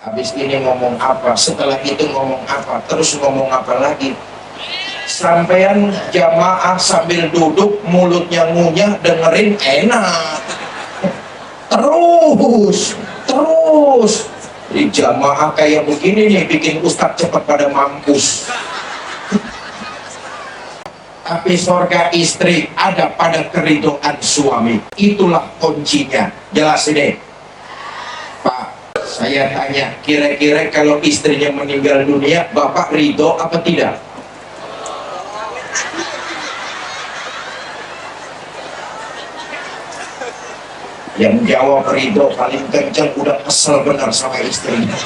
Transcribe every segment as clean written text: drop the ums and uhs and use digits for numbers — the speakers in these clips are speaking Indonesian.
Habis ini ngomong apa, setelah itu ngomong apa, terus ngomong apa lagi. Sampean jamaah sambil duduk mulutnya ngunyah, dengerin enak. Terus di jamaah kayak begini nih bikin ustadz cepat pada mampus. Tapi surga istri ada pada keridhaan suami, itulah kuncinya. Jelasin deh Pak, saya tanya, kira-kira kalau istrinya meninggal dunia, Bapak ridho apa tidak? Yang jawab ridho paling kencang udah kesel benar sama istrinya.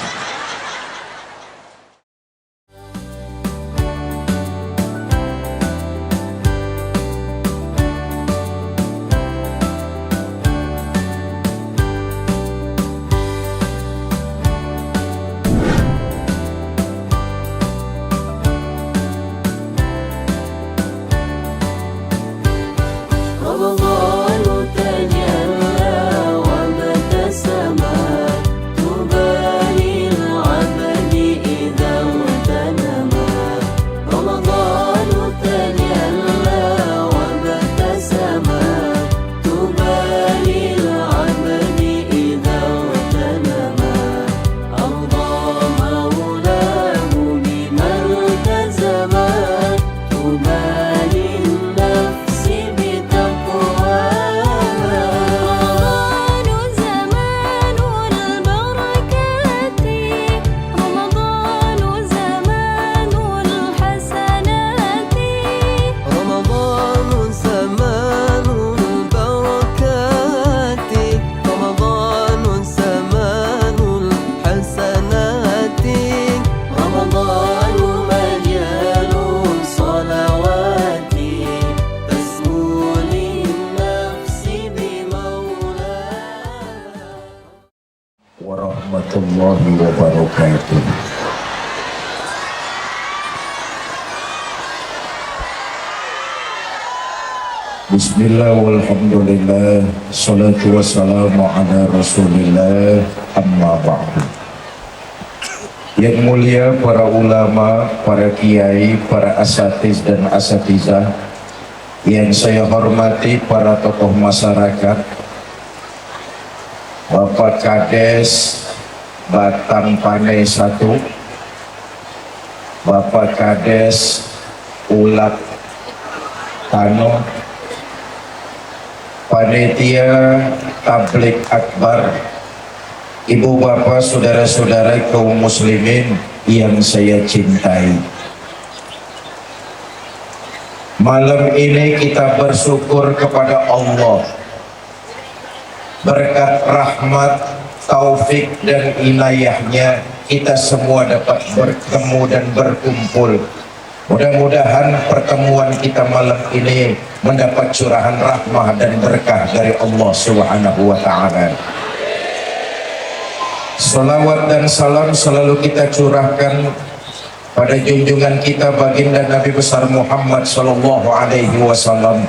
Warahmatullahi wabarakatuh. Bismillah walhamdulillah, salatu wassalamu ala rasulillah, amma ba'du. Yang mulia para ulama, para kiai, para asatiz dan asatizah, yang saya hormati para tokoh masyarakat, Bapak Kades Batang Panai 1, Bapak Kades Ulak Tano, Panitia Tablik Akbar, Ibu Bapak, saudara-saudara kaum muslimin yang saya cintai. Malam ini kita bersyukur kepada Allah, berkat rahmat, taufik dan inayahnya kita semua dapat bertemu dan berkumpul. Mudah-mudahan pertemuan kita malam ini mendapat curahan rahmah dan berkah dari Allah Subhanahu wa ta'ala. Salawat dan salam selalu kita curahkan pada junjungan kita baginda Nabi besar Muhammad sallallahu alaihi wasallam,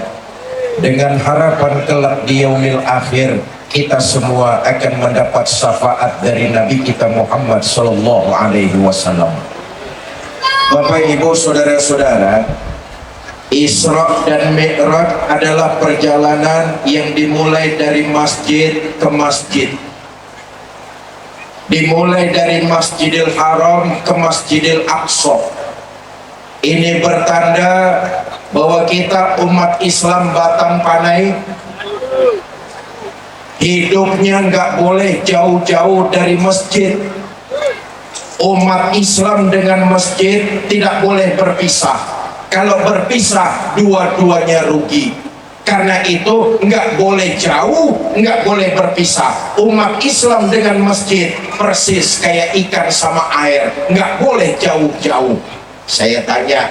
dengan harapan kelak di yaumil akhir kita semua akan mendapat syafaat dari Nabi kita Muhammad sallallahu alaihi wasallam. Bapak Ibu saudara-saudara, Isra dan Mi'raj adalah perjalanan yang dimulai dari masjid ke masjid. Dimulai dari Masjidil Haram ke Masjidil Aqsa. Ini bertanda bahwa kita umat Islam Batang Panai hidupnya nggak boleh jauh-jauh dari masjid. Umat Islam dengan masjid tidak boleh berpisah. Kalau berpisah, dua-duanya rugi. Karena itu nggak boleh jauh, nggak boleh berpisah. Umat Islam dengan masjid persis kayak ikan sama air, nggak boleh jauh-jauh. Saya tanya,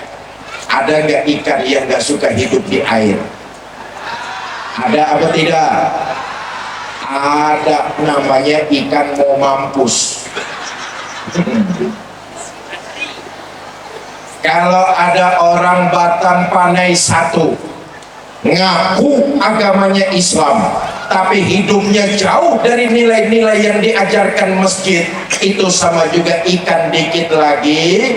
ada nggak ikan yang nggak suka hidup di air? Ada apa tidak? Ada, namanya ikan mau mampus. Kalau ada orang Batang Panai 1 ngaku agamanya Islam, tapi hidupnya jauh dari nilai-nilai yang diajarkan masjid, itu sama juga ikan dikit lagi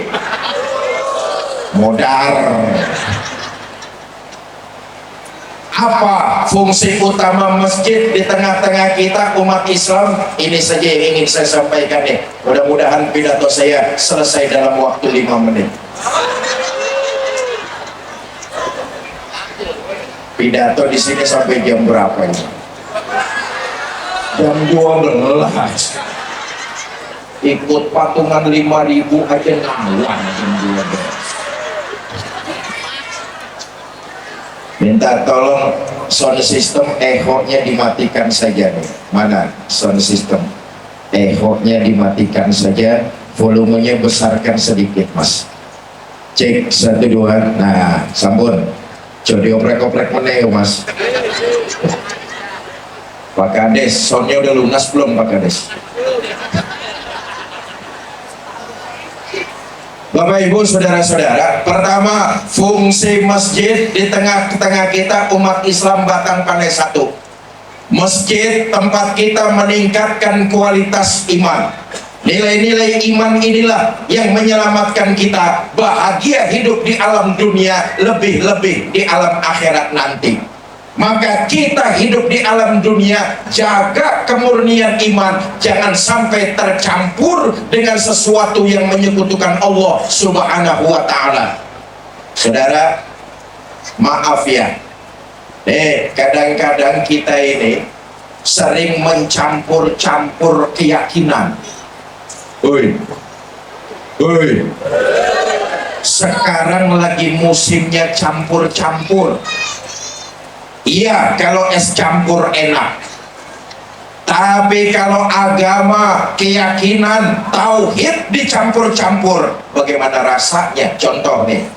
modar. Apa fungsi utama masjid di tengah-tengah kita umat Islam? Ini saja yang ingin saya sampaikan nih. Mudah-mudahan pidato saya selesai dalam waktu 5 menit. Pidato di sini sampai jam berapa ini? Jam 12. Ikut patungan 5.000 aja ngawang jam 12. Minta tolong sound system echo-nya dimatikan saja nih. Mana sound system? Echo-nya dimatikan saja, volumenya besarkan sedikit mas. Cek 1 2. Nah, sampun. Jadi oprek-oprek meneh mas. Pak Kades, soundnya udah lunas belum Pak Kades? Bapak Ibu saudara-saudara, pertama fungsi masjid di tengah-tengah kita umat Islam Batang Pandai 1. Masjid tempat kita meningkatkan kualitas iman. Nilai-nilai iman inilah yang menyelamatkan kita bahagia hidup di alam dunia, lebih-lebih di alam akhirat nanti. Maka kita hidup di alam dunia, jaga kemurnian iman, jangan sampai tercampur dengan sesuatu yang menyekutukan Allah Subhanahu wa ta'ala. Saudara, maaf ya, kadang-kadang kita ini sering mencampur-campur keyakinan. Sekarang lagi musimnya campur-campur. Iya, kalau es campur enak. Tapi kalau agama, keyakinan, tauhid dicampur-campur, bagaimana rasanya? Contoh nih,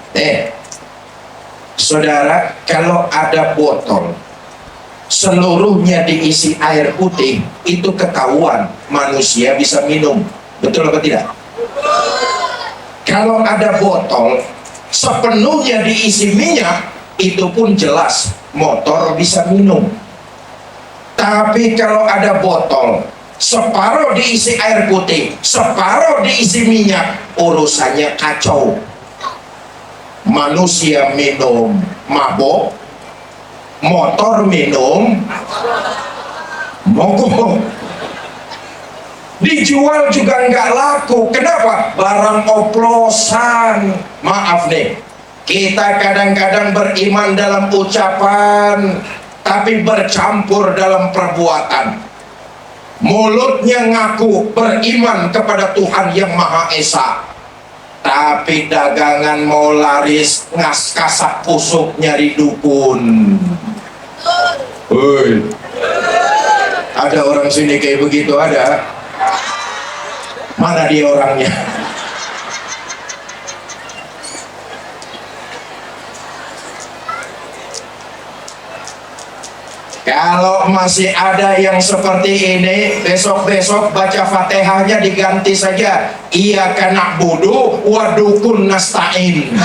saudara, kalau ada botol seluruhnya diisi air putih, itu ketahuan manusia bisa minum. Betul apa tidak? Kalau ada botol sepenuhnya diisi minyak, itu pun jelas motor bisa minum. Tapi kalau ada botol separuh diisi air putih, separuh diisi minyak, urusannya kacau. Manusia minum mabok, motor minum mogok. Dijual juga nggak laku. Kenapa? Barang oplosan. Maaf nih, kita kadang-kadang beriman dalam ucapan, tapi bercampur dalam perbuatan. Mulutnya ngaku beriman kepada Tuhan yang Maha Esa, tapi dagangan mau laris, ngas kasak kusuk nyari dukun. Ada orang sini kayak begitu, ada? Mana dia orangnya? Kalau masih ada yang seperti ini, besok-besok baca Fatihahnya diganti saja. Iyyaka na'budu wa dukun nasta'in.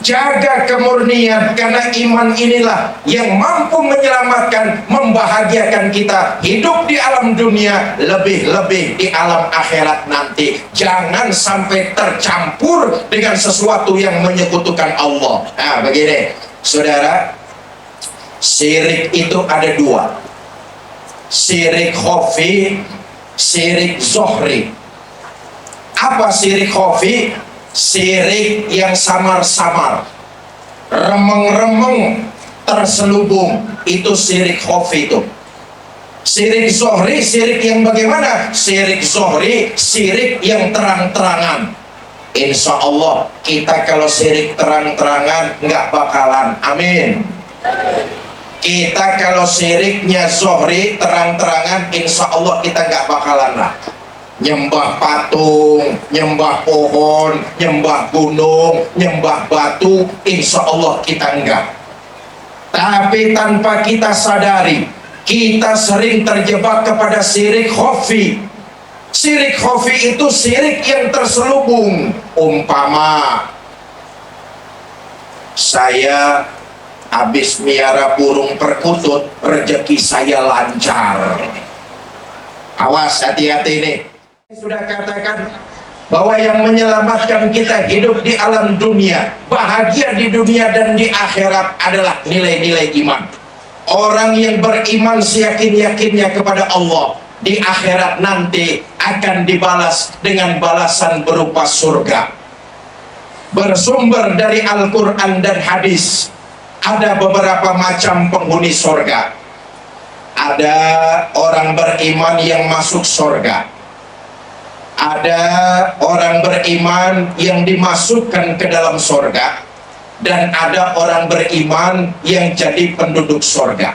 Jaga kemurnian, karena iman inilah yang mampu menyelamatkan, membahagiakan kita hidup di alam dunia, lebih-lebih di alam akhirat nanti. Jangan sampai tercampur dengan sesuatu yang menyekutukan Allah. Nah begini saudara, syirik itu ada dua, syirik khafi, syirik zohri. Apa syirik khafi? Syirik yang samar-samar, remeng-remeng, terselubung, itu syirik khafi itu. Syirik zohri, syirik yang bagaimana? Syirik zohri, syirik yang terang-terangan. Insya Allah kita kalau syirik terang-terangan nggak bakalan, amin. Kita kalau syiriknya zohri terang-terangan, insya Allah kita nggak bakalan lah. Nyembah patung, nyembah pohon, nyembah gunung, nyembah batu, insya Allah kita enggak. Tapi tanpa kita sadari, kita sering terjebak kepada syirik khafi. Syirik khafi itu syirik yang terselubung. Umpama saya habis miara burung perkutut, rezeki saya lancar. Awas, hati-hati nih. Sudah katakan bahwa yang menyelamatkan kita hidup di alam dunia, bahagia di dunia dan di akhirat adalah nilai-nilai iman. Orang yang beriman seyakin-yakinnya kepada Allah, di akhirat nanti akan dibalas dengan balasan berupa surga. Bersumber dari Al-Quran dan hadis, ada beberapa macam penghuni surga. Ada orang beriman yang masuk surga, ada orang beriman yang dimasukkan ke dalam surga, dan ada orang beriman yang jadi penduduk surga.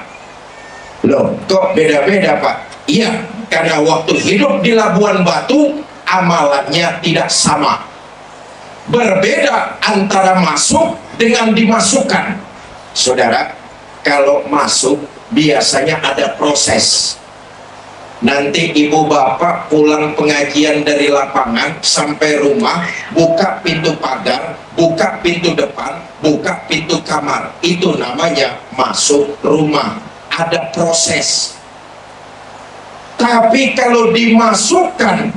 Loh, kok beda-beda Pak? Iya, karena waktu hidup di Labuan Batu amalannya tidak sama. Berbeda antara masuk dengan dimasukkan. Saudara, kalau masuk biasanya ada proses. Nanti ibu bapak pulang pengajian dari lapangan sampai rumah, buka pintu pagar, buka pintu depan, buka pintu kamar. Itu namanya masuk rumah. Ada proses. Tapi kalau dimasukkan,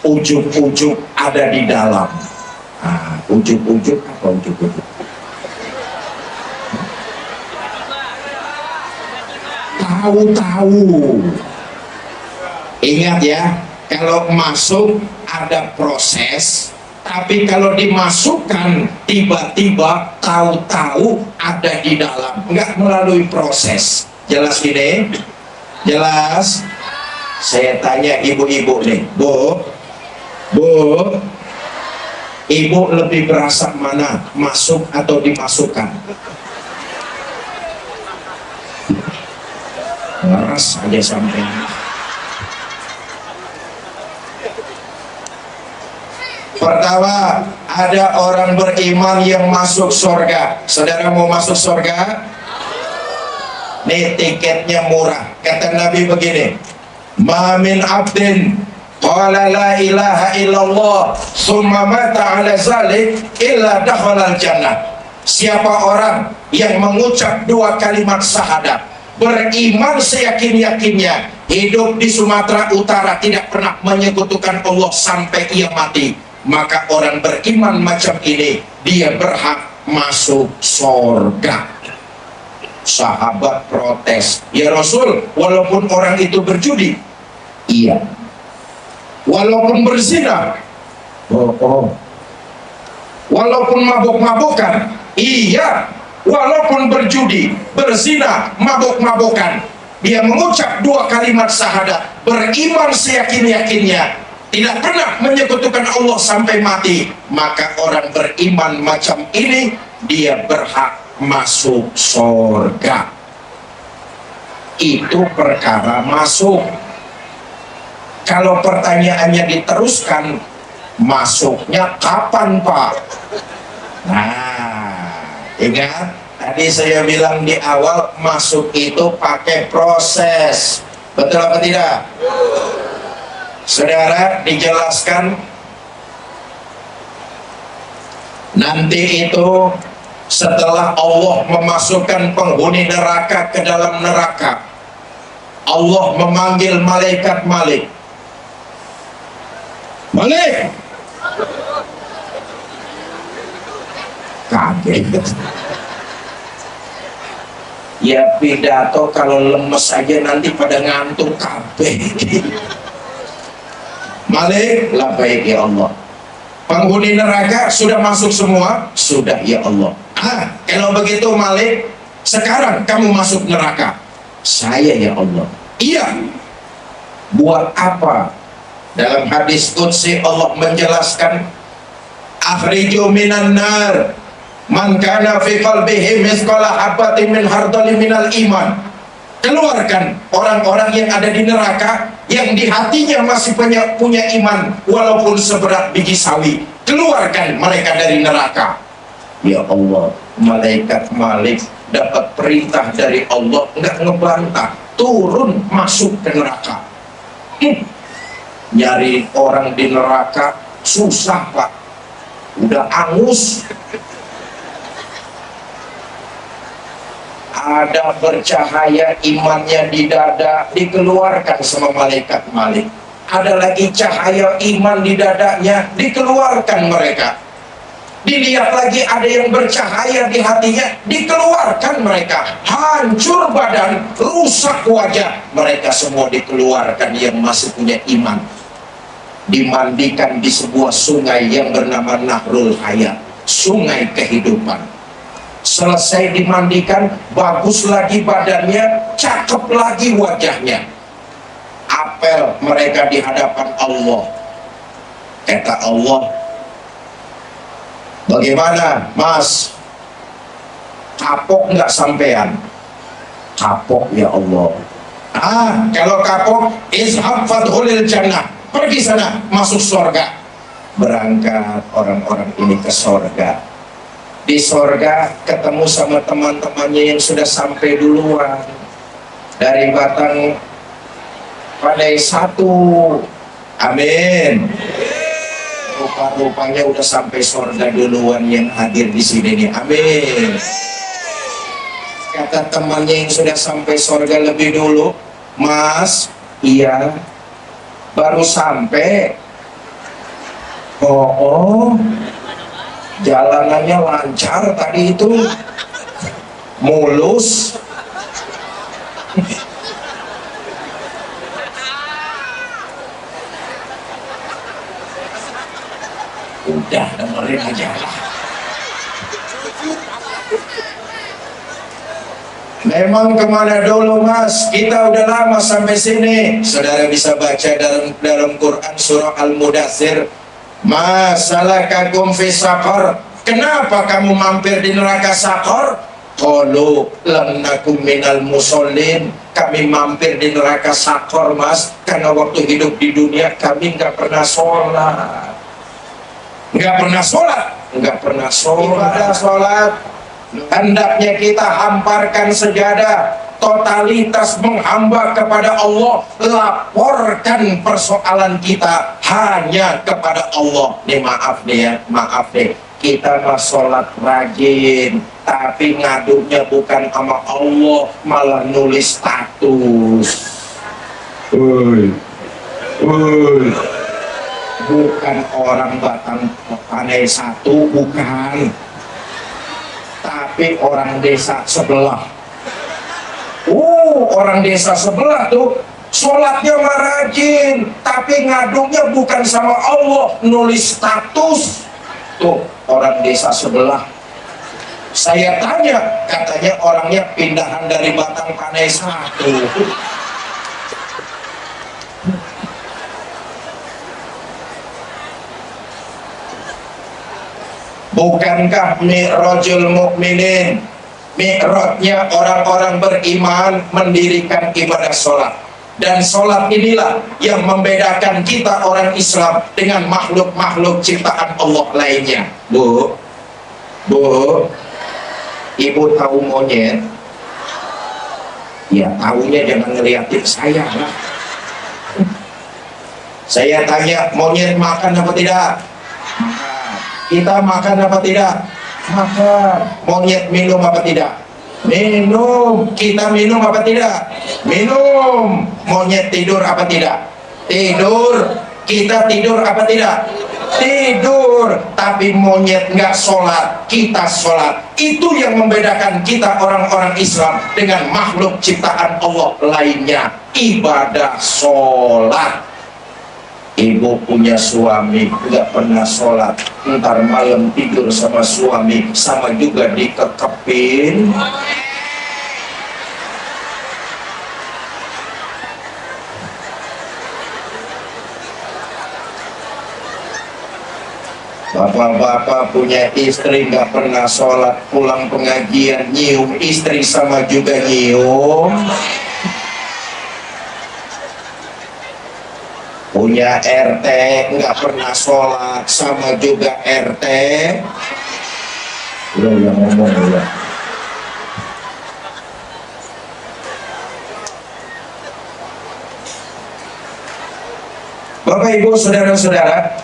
ujung-ujung ada di dalam. Ujung-ujung apa ujung-ujung? Tahu-tahu. Ingat ya, kalau masuk ada proses, tapi kalau dimasukkan tiba-tiba tahu-tahu ada di dalam, nggak melalui proses. Jelas gini? Jelas? Saya tanya ibu-ibu nih, Bu, ibu lebih berasa mana, masuk atau dimasukkan? Ngeras aja sampai. Pertama, ada orang beriman yang masuk surga. Saudara mau masuk surga? Nih tiketnya murah. Kata Nabi begini, ma min abdin qala la ilaha illallah summa mata ala zalik illa dakhala al jannah. Siapa orang yang mengucap dua kalimat syahadat, beriman seyakin-yakinnya, hidup di Sumatera Utara tidak pernah menyekutukan Allah sampai ia mati, maka orang beriman macam ini dia berhak masuk surga. Sahabat protes, ya Rasul, walaupun orang itu berjudi? Iya. Walaupun berzina? Oh. Walaupun mabuk-mabukan? Iya. Walaupun berjudi, berzina, mabuk-mabukan, dia mengucap dua kalimat syahadat, beriman seyakin-yakinnya, tidak pernah menyekutukan Allah sampai mati, maka orang beriman macam ini dia berhak masuk surga. Itu perkara masuk. Kalau pertanyaannya diteruskan, masuknya kapan Pak? Nah, ingat tadi saya bilang di awal, masuk itu pakai proses. Betul apa tidak? Saudara, dijelaskan nanti itu setelah Allah memasukkan penghuni neraka ke dalam neraka, Allah memanggil malaikat Malik. Malik! Kaget. Ya pidato kalau lemes aja nanti pada ngantuk kabeh. Malik, labbaik ya Allah. Penghuni neraka sudah masuk semua? Sudah ya Allah. Kalau begitu Malik, sekarang kamu masuk neraka. Saya ya Allah. Iya. Buat apa? Dalam hadis qudsi Allah menjelaskan, akhriju minan nar man kana fi qalbihi mithqala habatin min hardali minal iman. Keluarkan orang-orang yang ada di neraka, yang di hatinya masih punya iman walaupun seberat biji sawi. Keluarkan mereka dari neraka. Ya Allah, malaikat Malik dapat perintah dari Allah, nggak ngebantah, turun masuk ke neraka. Nyari orang di neraka susah Pak, udah angus. ada bercahaya imannya di dada, dikeluarkan sama malaikat Malik. Ada lagi cahaya iman di dadanya, dikeluarkan mereka. Dilihat lagi ada yang bercahaya di hatinya, dikeluarkan mereka. Hancur badan, rusak wajah, mereka semua dikeluarkan yang masih punya iman. Dimandikan di sebuah sungai yang bernama Nahrul Hayat, sungai kehidupan. Selesai dimandikan, bagus lagi badannya, cakep lagi wajahnya. Apel mereka di hadapan Allah. Kata Allah, bagaimana mas, kapok nggak sampean? Kapok ya Allah. Kalau kapok, izhab fadhulil jannah, pergi sana, masuk surga. Berangkat orang-orang ini ke surga. Di surga ketemu sama teman-temannya yang sudah sampai duluan dari Batang Pandai 1. Amin. Rupa-rupanya udah sampai surga duluan yang hadir di sini nih. Amin. Kata temannya yang sudah sampai surga lebih dulu, mas, iya, baru sampai. Oh, jalanannya lancar tadi itu, mulus. Udah dengerin aja lah. Memang kemana dulu mas? Kita udah lama sampai sini. Saudara bisa baca dalam Quran surah Al-Mudaththir. Masalakakum fi saqar. Kenapa kamu mampir di neraka Saqar? Qalu lam nakum minal musallin. Kami mampir di neraka Saqar mas, karena waktu hidup di dunia kami nggak pernah sholat. Nggak pernah sholat. Ibadah sholat, hendaknya kita hamparkan sejadah, totalitas menghamba kepada Allah, laporkan persoalan kita hanya kepada Allah. Nih maaf deh, kita mah sholat rajin, tapi ngadunya bukan sama Allah, malah nulis status. Bukan orang Batang Pandai 1, bukan, tapi orang desa sebelah. Orang desa sebelah tuh sholatnya mah rajin, tapi ngaduknya bukan sama Allah, nulis status. Tuh orang desa sebelah. Saya tanya, katanya orangnya pindahan dari Batang Pandai 1. Bukankah mi'rajul mukminin, mi'rajnya orang-orang beriman mendirikan ibadah sholat? Dan sholat inilah yang membedakan kita orang Islam dengan makhluk-makhluk ciptaan Allah lainnya. Bu, ibu tahu monyet? Ya tahunya jangan ngeliatin saya lah. Saya tanya, monyet makan apa tidak? Kita makan apa tidak? Makan. Monyet minum apa tidak? Minum. Kita minum apa tidak? Minum. Monyet tidur apa tidak? Tidur. Kita tidur apa tidak? Tidur. Tapi monyet nggak sholat, kita sholat. Itu yang membedakan kita orang-orang Islam dengan makhluk ciptaan Allah lainnya. Ibadah sholat. Ibu punya suami nggak pernah sholat, ntar malam tidur sama suami, sama juga dikekepin. Bapak-bapak punya istri nggak pernah sholat, pulang pengajian nyium istri sama juga nyium. Punya RT nggak pernah sholat, sama juga RT. Udah yang ngomong udah. Bapak Ibu saudara-saudara,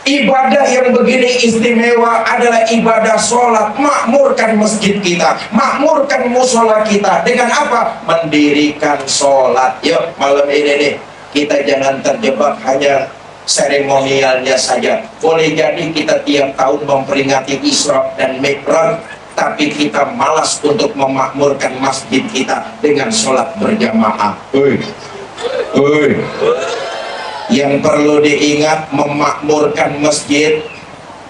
Ibadah yang begini istimewa adalah ibadah sholat. Makmurkan masjid kita, makmurkan musola kita dengan apa? Mendirikan sholat. Yuk malam ini nih, kita jangan terjebak hanya seremonialnya saja. Boleh jadi kita tiap tahun memperingati Isra dan Mi'raj, tapi kita malas untuk memakmurkan masjid kita dengan sholat berjamaah. Yang perlu diingat, memakmurkan masjid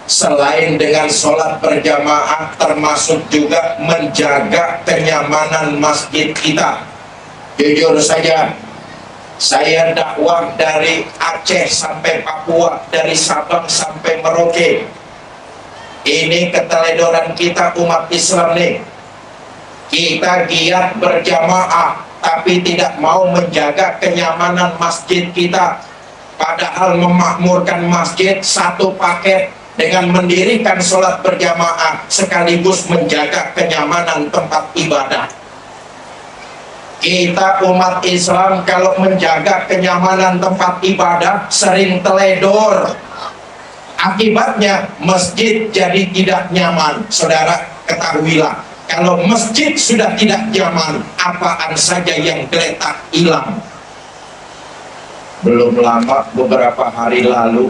selain dengan sholat berjamaah termasuk juga menjaga kenyamanan masjid kita. Jujur saja, saya dakwah dari Aceh sampai Papua, dari Sabang sampai Merauke. Ini keteledoran kita umat Islam nih. Kita giat berjamaah tapi tidak mau menjaga kenyamanan masjid kita. Padahal memakmurkan masjid satu paket dengan mendirikan sholat berjamaah sekaligus menjaga kenyamanan tempat ibadah. Kita umat Islam kalau menjaga kenyamanan tempat ibadah sering teledor. Akibatnya masjid jadi tidak nyaman. Saudara ketahuilah, kalau masjid sudah tidak nyaman, apaan saja yang geletak hilang. Belum lama, beberapa hari lalu,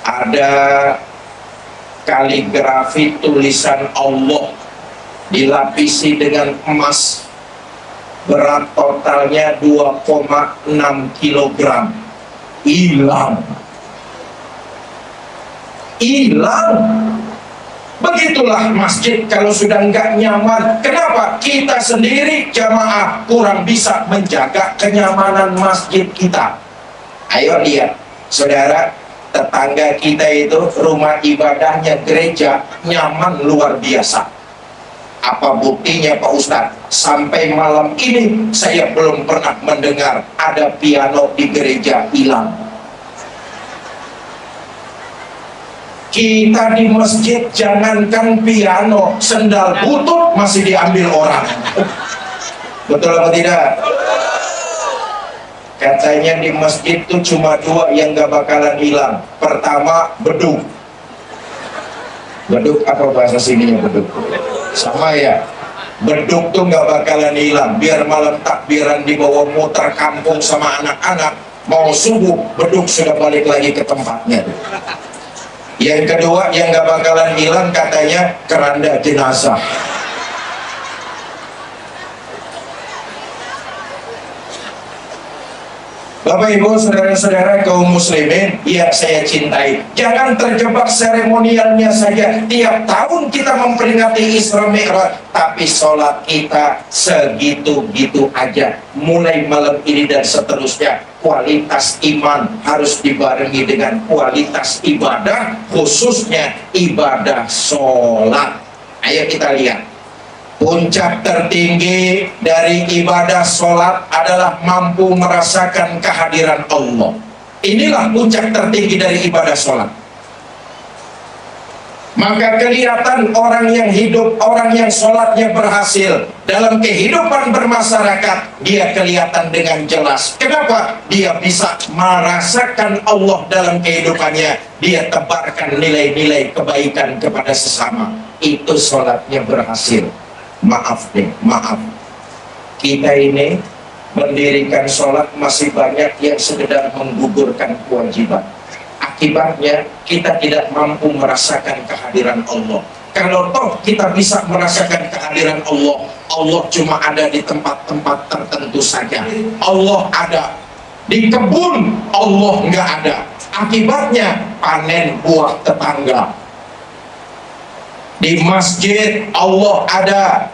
ada kaligrafi tulisan Allah dilapisi dengan emas, berat totalnya 2,6 kg. Hilang. Begitulah masjid kalau sudah nggak nyaman. Kenapa? Kita sendiri jamaah kurang bisa menjaga kenyamanan masjid kita. Ayo lihat, saudara, tetangga kita itu rumah ibadahnya gereja nyaman luar biasa. Apa buktinya Pak Ustadz? Sampai malam ini saya belum pernah mendengar ada piano di gereja hilang. Kita di masjid jangankan piano, sendal butut masih diambil orang. Betul apa tidak? Katanya di masjid tuh cuma dua yang gak bakalan hilang. Pertama, beduk. Beduk apa bahasa sininya beduk? Sama ya. Beduk tuh gak bakalan hilang. Biar malam takbiran dibawa muter kampung sama anak-anak, mau subuh beduk sudah balik lagi ke tempatnya. Yang kedua yang gak bakalan hilang katanya keranda jenazah. Bapak Ibu saudara-saudara kaum muslimin yang saya cintai, jangan terjebak seremonialnya saja. Tiap tahun kita memperingati Isra Mi'raj, tapi sholat kita segitu-gitu aja. Mulai malam ini dan seterusnya, kualitas iman harus dibarengi dengan kualitas ibadah, khususnya ibadah sholat. Ayo kita lihat. Puncak tertinggi dari ibadah sholat adalah mampu merasakan kehadiran Allah. Inilah puncak tertinggi dari ibadah sholat. Maka kelihatan orang yang hidup, orang yang sholatnya berhasil dalam kehidupan bermasyarakat, dia kelihatan dengan jelas. Kenapa? Dia bisa merasakan Allah dalam kehidupannya. Dia tebarkan nilai-nilai kebaikan kepada sesama. Itu sholatnya berhasil. Maaf nih, maaf. Kita ini mendirikan sholat masih banyak yang sekedar menggugurkan kewajiban. Akibatnya kita tidak mampu merasakan kehadiran Allah. Kalau toh kita bisa merasakan kehadiran Allah, Allah cuma ada di tempat-tempat tertentu saja. Allah ada di kebun, Allah nggak ada. Akibatnya panen buah tetangga. Di masjid Allah ada,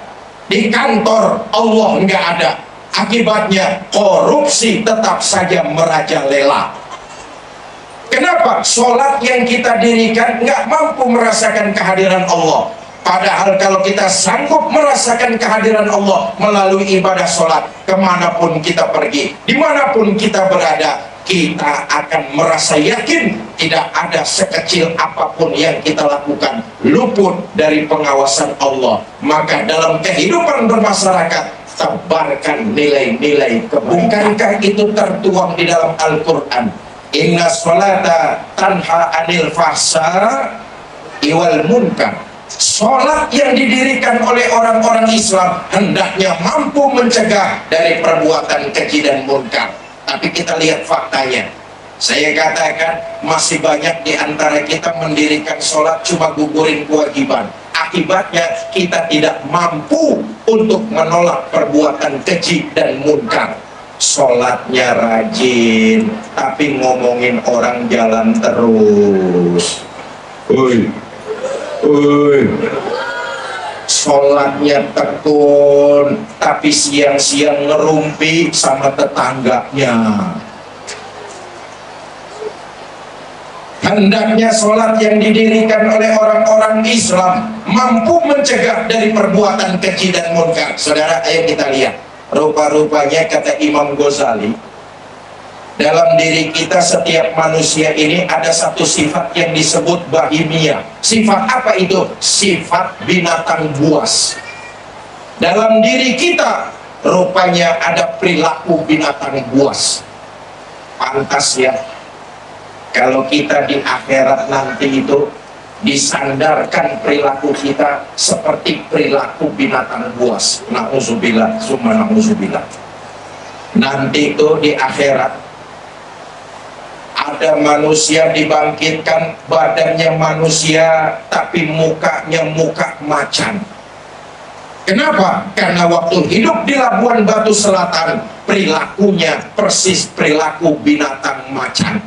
di kantor Allah nggak ada. Akibatnya korupsi tetap saja merajalela. Kenapa? Sholat yang kita dirikan nggak mampu merasakan kehadiran Allah. Padahal kalau kita sanggup merasakan kehadiran Allah melalui ibadah sholat, kemanapun kita pergi, dimanapun kita berada, kita akan merasa yakin tidak ada sekecil apapun yang kita lakukan luput dari pengawasan Allah. Maka dalam kehidupan bermasyarakat, tebarkan nilai-nilai kebaikan. Bukankah itu tertuang di dalam Al-Quran? Inna sholata tanha anil fahsya iwal munkar. Sholat yang didirikan oleh orang-orang Islam hendaknya mampu mencegah dari perbuatan keji dan munkar. Tapi kita lihat faktanya. Saya katakan masih banyak di antara kita mendirikan sholat cuma gugurin kewajiban. Akibatnya kita tidak mampu untuk menolak perbuatan keji dan munkar. Sholatnya rajin, tapi ngomongin orang jalan terus. Sholatnya tekun, tapi siang-siang ngerumpi sama tetangganya. Hendaknya sholat yang didirikan oleh orang-orang Islam mampu mencegah dari perbuatan keji dan munkar. Saudara, ayo kita lihat. Rupa-rupanya kata Imam Ghazali, dalam diri kita setiap manusia ini ada satu sifat yang disebut bahimia. Sifat apa itu? Sifat binatang buas. Dalam diri kita rupanya ada perilaku binatang buas. Pantas ya kalau kita di akhirat nanti itu disandarkan perilaku kita seperti perilaku binatang buas. Na'udzubillah, summa na'udzubillah. Nanti itu di akhirat ada manusia dibangkitkan, badannya manusia tapi mukanya muka macan. Kenapa? Karena waktu hidup di Labuan Batu Selatan perilakunya persis perilaku binatang macan.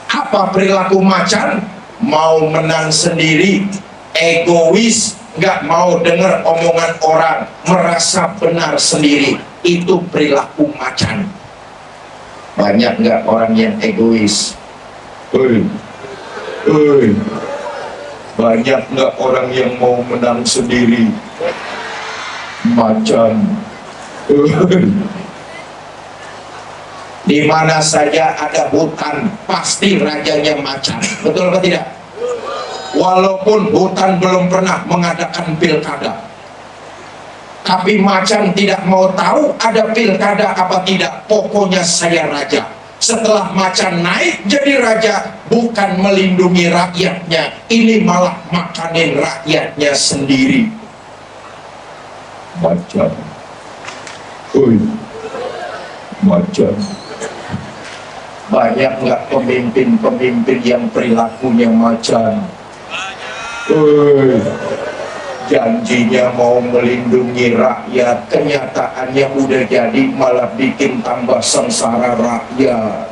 Apa perilaku macan? Mau menang sendiri, egois, nggak mau dengar omongan orang, merasa benar sendiri. Itu perilaku macan. Banyak nggak orang yang egois? Banyak nggak orang yang mau menang sendiri? Macan. Di mana saja ada hutan, pasti rajanya macan. Betul atau tidak? Walaupun hutan belum pernah mengadakan pilkada, tapi macan tidak mau tahu ada pilkada apa tidak. Pokoknya saya raja. Setelah macan naik jadi raja, bukan melindungi rakyatnya, ini malah makanin rakyatnya sendiri. Macan. Macan. Banyak nggak pemimpin-pemimpin yang perilakunya macan? Janjinya mau melindungi rakyat, kenyataannya udah jadi malah bikin tambah sengsara rakyat.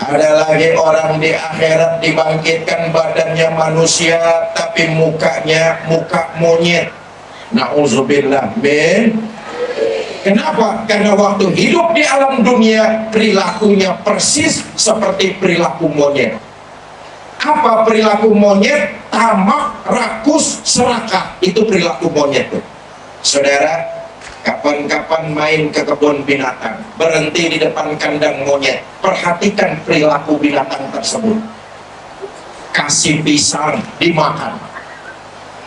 Ada lagi orang di akhirat dibangkitkan badannya manusia tapi mukanya muka monyet. Na'udzubillah min. Kenapa? Karena waktu hidup di alam dunia perilakunya persis seperti perilaku monyet. Apa perilaku monyet? Tamak, rakus, serakah. Itu perilaku monyet tuh. Saudara, kapan-kapan main ke kebun binatang, berhenti di depan kandang monyet, perhatikan perilaku binatang tersebut. Kasih pisang dimakan,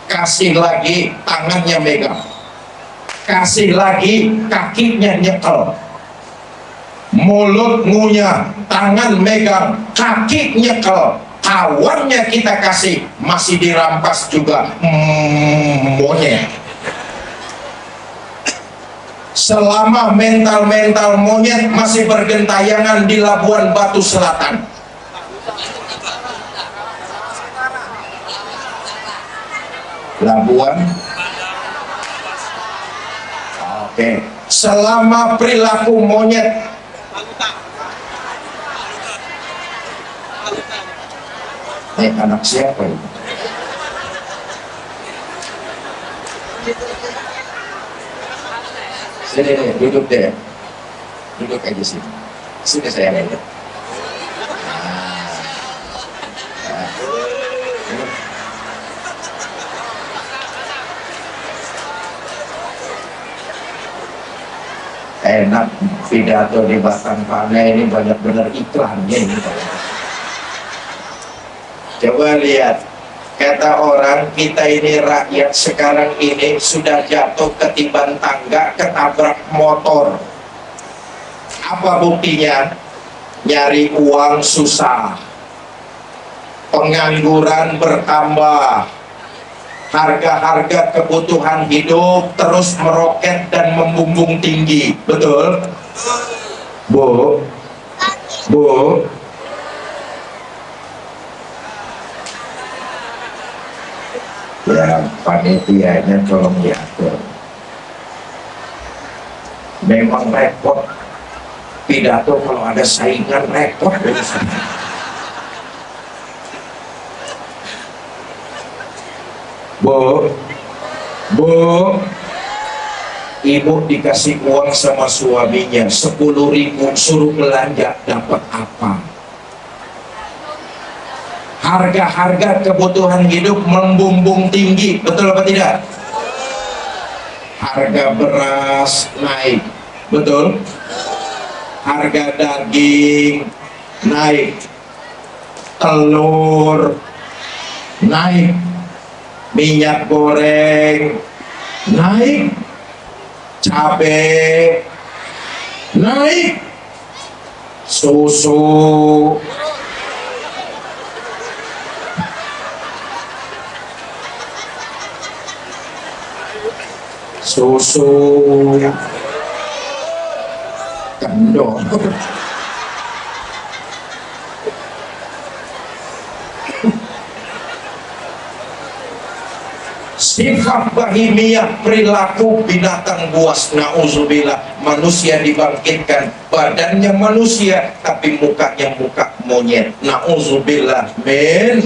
kasih lagi tangannya megang, kasih lagi kakinya nyekel, mulut ngunyah, tangan megang, kaki nyekel, kawannya kita kasih masih dirampas juga. Monyet. Selama mental-mental monyet masih bergentayangan di Labuan Batu Selatan, Labuan, oke. Selama perilaku monyet, anak siapa itu? Sini deh, duduk deh. Duduk aja sini. Sini saya lihat. Enak pidato di Batang Pane ini, banyak benar iklannya ini. Coba lihat. Kata kata orang, kita ini rakyat sekarang ini sudah jatuh ketiban tangga, ketabrak motor. Apa buktinya? Nyari uang susah, pengangguran bertambah, harga-harga kebutuhan hidup terus meroket dan membumbung tinggi. Betul? Bu? Bu? Ya, panitianya tolong diatur. Memang repot pidato kalau ada saingan, repot. Bu, ibu dikasih uang sama suaminya 10.000, suruh belanja, dapat apa? Harga-harga kebutuhan hidup membumbung tinggi, betul apa tidak? Harga beras naik, betul? Harga daging naik, telur naik, minyak goreng naik, cabai naik, susu kendor. Sifat bahimiyah, perilaku binatang buas, na'udzubillah. Manusia dibangkitkan, badannya manusia tapi mukanya muka monyet, na'udzubillah min.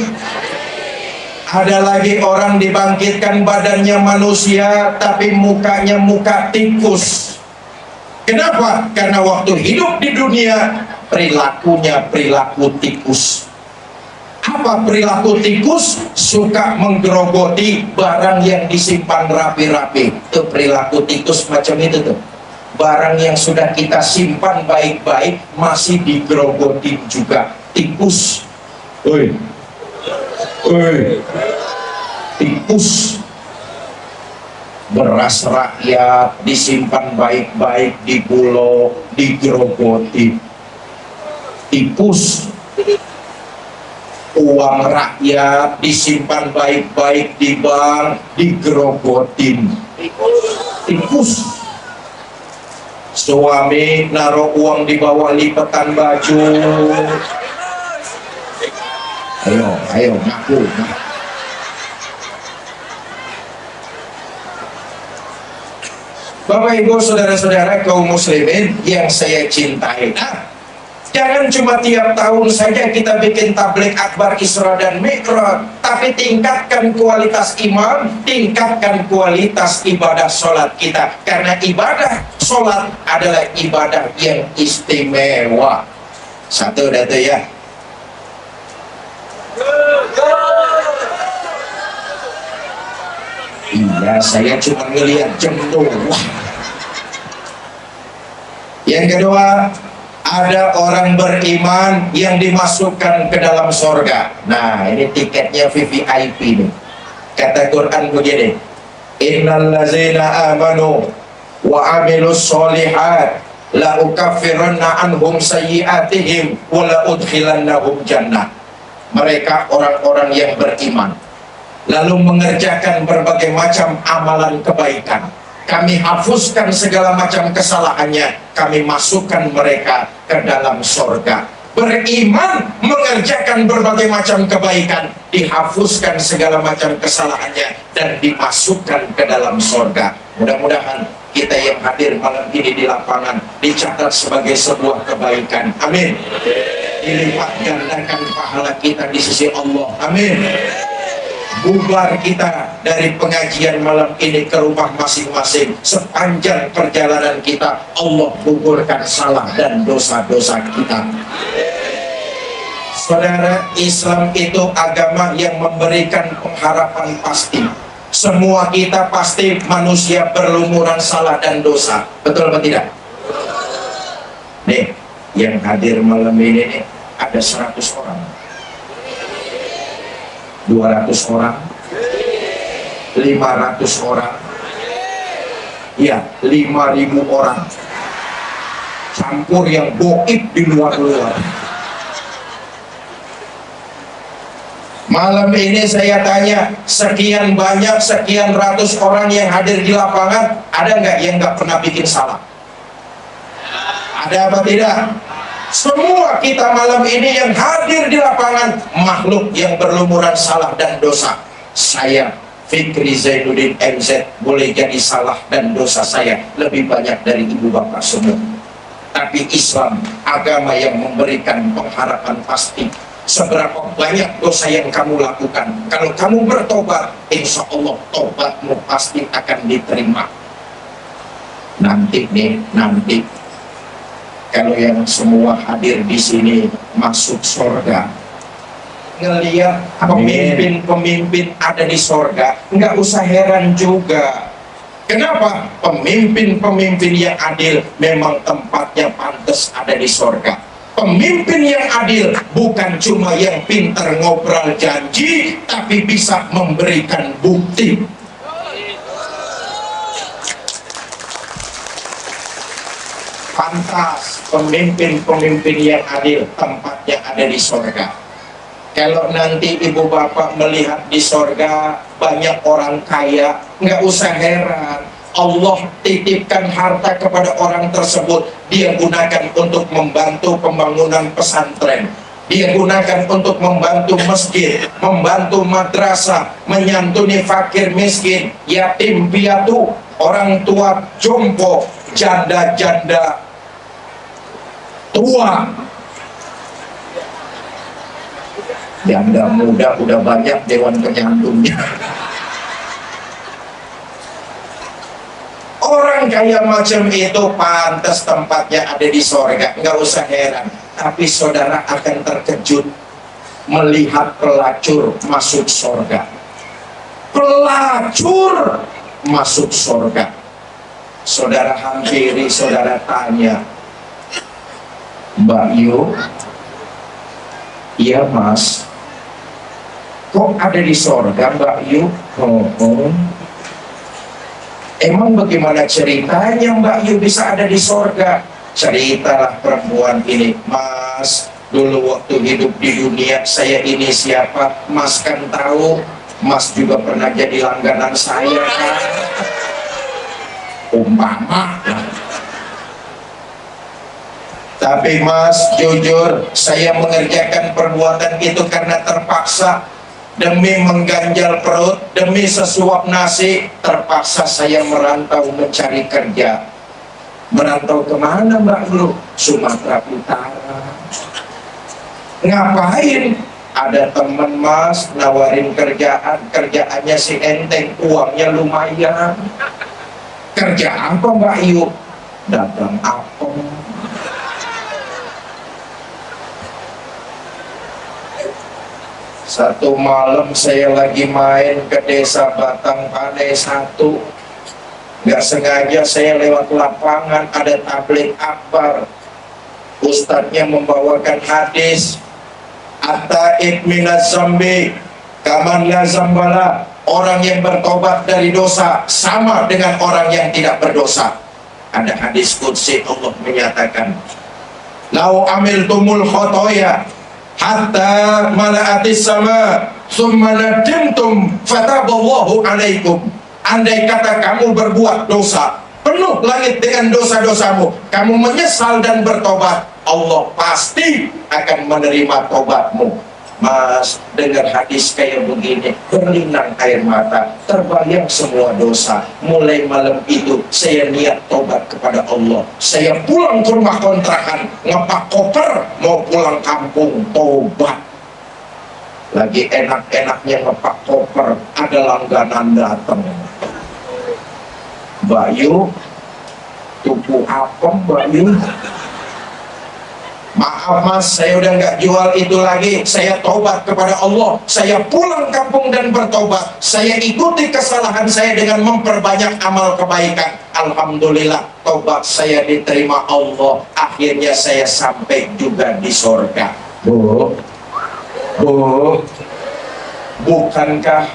Ada lagi orang dibangkitkan badannya manusia tapi mukanya muka tikus. Kenapa? Karena waktu hidup di dunia perilakunya perilaku tikus. Apa perilaku tikus? Suka menggerogoti barang yang disimpan rapi-rapi. Itu perilaku tikus macam itu tuh. Barang yang sudah kita simpan baik-baik masih digerogoti juga. Tikus. Oi. Tikus. Beras rakyat disimpan baik-baik di Bulog, digerogoti. Tikus. Uang rakyat disimpan baik-baik di bank, digerogotin. Tikus. Suami naruh uang di bawah lipetan baju. Ayo ngaku. Bapak Ibu saudara-saudara kaum muslimin yang saya cintai, jangan cuma tiap tahun saja kita bikin tabligh akbar Isra dan Mi'raj, tapi tingkatkan kualitas iman, tingkatkan kualitas ibadah sholat kita, karena ibadah sholat adalah ibadah yang istimewa. Satu data ya. Iya, saya cuma ngelihat jam doang. Yang kedua, ada orang beriman yang dimasukkan ke dalam sorga. Nah, ini tiketnya VVIP nih. Kata Quran begini, innal ladzina amanu wa amilus solihat la ukaffiranna anhum sayyi'atihim wa la udkhilannahum jannah. Mereka orang-orang yang beriman lalu mengerjakan berbagai macam amalan kebaikan, kami hapuskan segala macam kesalahannya, kami masukkan mereka ke dalam sorga. Beriman, mengerjakan berbagai macam kebaikan, dihapuskan segala macam kesalahannya, dan dimasukkan ke dalam sorga. Mudah-mudahan kita yang hadir malam ini di lapangan dicatat sebagai sebuah kebaikan. Amin. Dilipat gandakan pahala kita di sisi Allah. Amin. Bubar kita dari pengajian malam ini ke rumah masing-masing. Sepanjang perjalanan kita, Allah gugurkan salah dan dosa-dosa kita. Saudara, Islam itu agama yang memberikan pengharapan pasti. Semua kita pasti manusia berlumuran salah dan dosa. Betul atau tidak? Nih, yang hadir malam ini nih, ada 100 orang. 200 orang, 500 orang, ya 5.000 orang, campur yang goib di luar-luar. Malam ini saya tanya, sekian banyak, sekian ratus orang yang hadir di lapangan, ada nggak yang nggak pernah bikin salah? Ada apa tidak? Semua kita malam ini yang hadir di lapangan makhluk yang berlumuran salah dan dosa. Saya Fikri Zainuddin MZ boleh jadi salah dan dosa saya lebih banyak dari ibu bapak semua. Tapi Islam agama yang memberikan pengharapan pasti. Seberapa banyak dosa yang kamu lakukan, kalau kamu bertobat, insya Allah tobatmu pasti akan diterima. Nanti nih, nanti kalau yang semua hadir di sini masuk surga, ngelihat pemimpin-pemimpin ada di surga, nggak usah heran juga. Kenapa? Pemimpin-pemimpin yang adil memang tempatnya pantas ada di surga. Pemimpin yang adil bukan cuma yang pintar ngobrol janji, tapi bisa memberikan bukti. Pantas pemimpin-pemimpin yang adil tempatnya ada di surga. Kalau nanti ibu bapak melihat di surga banyak orang kaya, nggak usah heran. Allah titipkan harta kepada orang tersebut, dia gunakan untuk membantu pembangunan pesantren, dia gunakan untuk membantu masjid, membantu madrasah, menyantuni fakir miskin, yatim piatu, orang tua jompo, janda-janda tua. Janda muda udah banyak dewan penyantumnya. Orang kaya macam itu pantas tempatnya ada di sorga, nggak usah heran. Tapi saudara akan terkejut melihat pelacur masuk sorga. Pelacur masuk sorga. Saudara hampiri, saudara tanya, Mbak Yu, iya mas, kok ada di sorga Mbak Yu? Emang bagaimana ceritanya Mbak Yu bisa ada di sorga? Ceritalah perempuan ini, mas, dulu waktu hidup di dunia saya ini siapa? Mas kan tahu, mas juga pernah jadi langganan saya kan? Umpama. Tapi mas, jujur, saya mengerjakan perbuatan itu karena terpaksa. Demi mengganjal perut, demi sesuap nasi, terpaksa saya merantau mencari kerja. Merantau kemana Mbak Yu? Sumatera Utara. Ngapain? Ada teman mas nawarin kerjaan, kerjaannya si enteng, uangnya lumayan. Kerja apa Mbak Yu? Dagang apem. Satu malam saya lagi main ke desa Batang Pane 1. Nggak sengaja saya lewat lapangan, ada tabligh akbar. Ustadznya membawakan hadis, At-taib minaz zambi kaman la zambala. Orang yang bertobat dari dosa sama dengan orang yang tidak berdosa. Ada hadis qudsi, Allah menyatakan, Lau amiltumul khotoya hatta mala'atis sama summa nadimtum fataballahu alaikum. Andai kata kamu berbuat dosa, penuh langit dengan dosa-dosamu, kamu menyesal dan bertobat, Allah pasti akan menerima tobatmu. Mas, dengar hadis kayak begini, berlinang air mata, terbayang semua dosa. Mulai malam itu saya niat tobat kepada Allah. Saya pulang ke rumah kontrakan, ngepak koper, mau pulang kampung, tobat. Lagi enak-enaknya ngepak koper, ada langganan datang. Mbak Yu, tuku apem Mbak Yu? Maaf mas, saya udah nggak jual itu lagi. Saya tobat kepada Allah. Saya pulang kampung dan bertobat. Saya ikuti kesalahan saya dengan memperbanyak amal kebaikan. Alhamdulillah, tobat saya diterima Allah. Akhirnya saya sampai juga di surga. Bu, Bukankah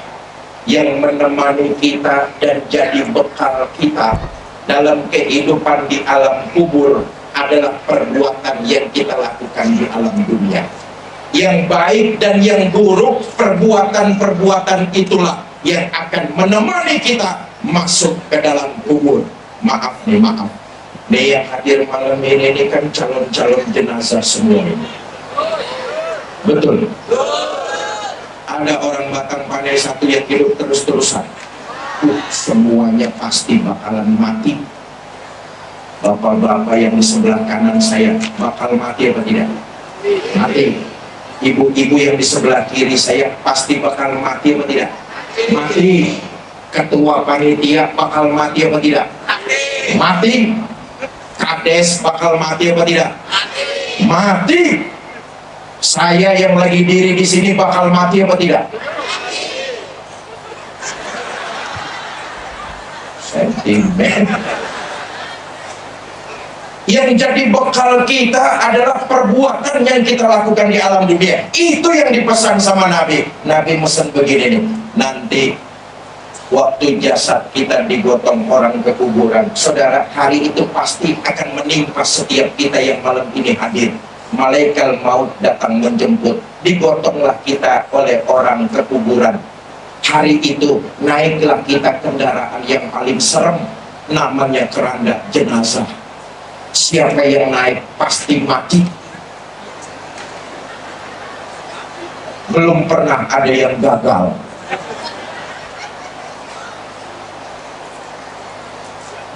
yang menemani kita dan jadi bekal kita dalam kehidupan di alam kubur adalah perbuatan yang kita lakukan di alam dunia? Yang baik dan yang buruk, perbuatan-perbuatan itulah yang akan menemani kita masuk ke dalam kubur. Maaf nih, maaf nih, yang hadir malam ini kan calon-calon jenazah semua ini. Betul? Ada orang batang pandai satu yang hidup terus-terusan. Semuanya pasti bakalan mati. Bapak-bapak yang di sebelah kanan saya bakal mati apa tidak? Mati. Ibu-ibu yang di sebelah kiri saya pasti bakal mati apa tidak? Mati. Ketua panitia bakal mati apa tidak? Mati. Kades bakal mati apa tidak? Mati. Saya yang lagi diri di sini bakal mati apa tidak? Sentimen. Yang jadi bekal kita adalah perbuatan yang kita lakukan di alam dunia. Itu yang dipesan sama Nabi. Nabi mesen begini nih, nanti waktu jasad kita digotong orang ke kuburan, saudara, hari itu pasti akan menimpa setiap kita yang malam ini hadir. Malaikat maut datang menjemput, digotonglah kita oleh orang ke kuburan. Hari itu naiklah kita kendaraan yang paling serem, namanya keranda jenazah. Siapa yang naik pasti mati. Belum pernah ada yang gagal.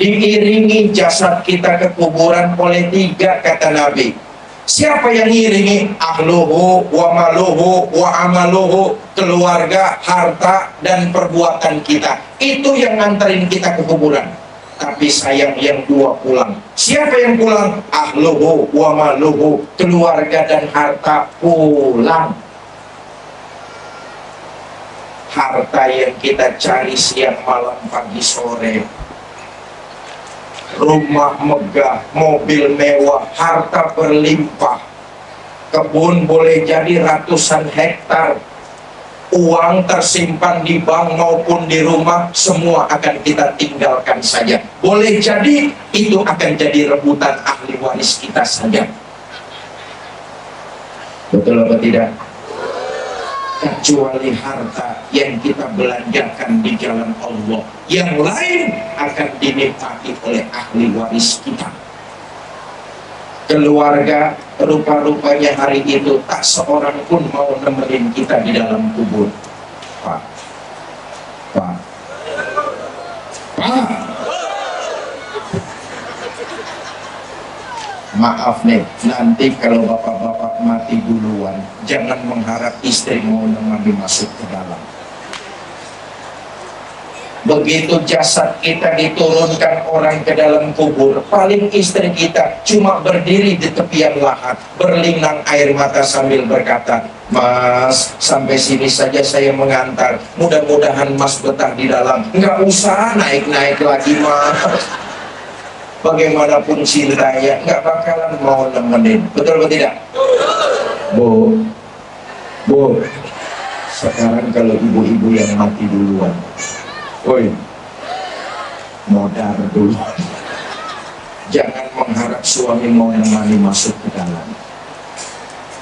Diiringi jasad kita ke kuburan oleh 3 kata Nabi. Siapa yang ngiringi? Ahluhu wa maluhu wa amaluhu, keluarga, harta, dan perbuatan kita. Itu yang nganterin kita ke kuburan. Tapi sayang yang 2 pulang. Siapa yang pulang? Ahluhu wa maluhu, keluarga dan harta pulang. Harta yang kita cari siang malam pagi sore, rumah megah, mobil mewah, harta berlimpah, kebun boleh jadi ratusan hektar, uang tersimpan di bank maupun di rumah, semua akan kita tinggalkan saja. Boleh jadi itu akan jadi rebutan ahli waris kita saja. Betul apa tidak? Kecuali harta yang kita belanjakan di jalan Allah, yang lain akan dinikmati oleh ahli waris kita. Keluarga, rupa-rupanya hari itu tak seorang pun mau nemenin kita di dalam kubur. Pak, maaf nih, nanti kalau bapak-bapak mati duluan, jangan mengharap istri mau nemani masuk ke dalam. Begitu jasad kita diturunkan orang ke dalam kubur, paling istri kita cuma berdiri di tepian lahat, berlinang air mata sambil berkata, "Mas, sampai sini saja saya mengantar, mudah-mudahan mas betah di dalam, nggak usah naik-naik lagi mas." Bagaimanapun cintanya, nggak bakalan mau nemenin. Betul atau tidak? Bu, sekarang kalau ibu-ibu yang mati duluan, woi, modal dulu. Jangan mengharap suami mau nemani masuk ke dalam.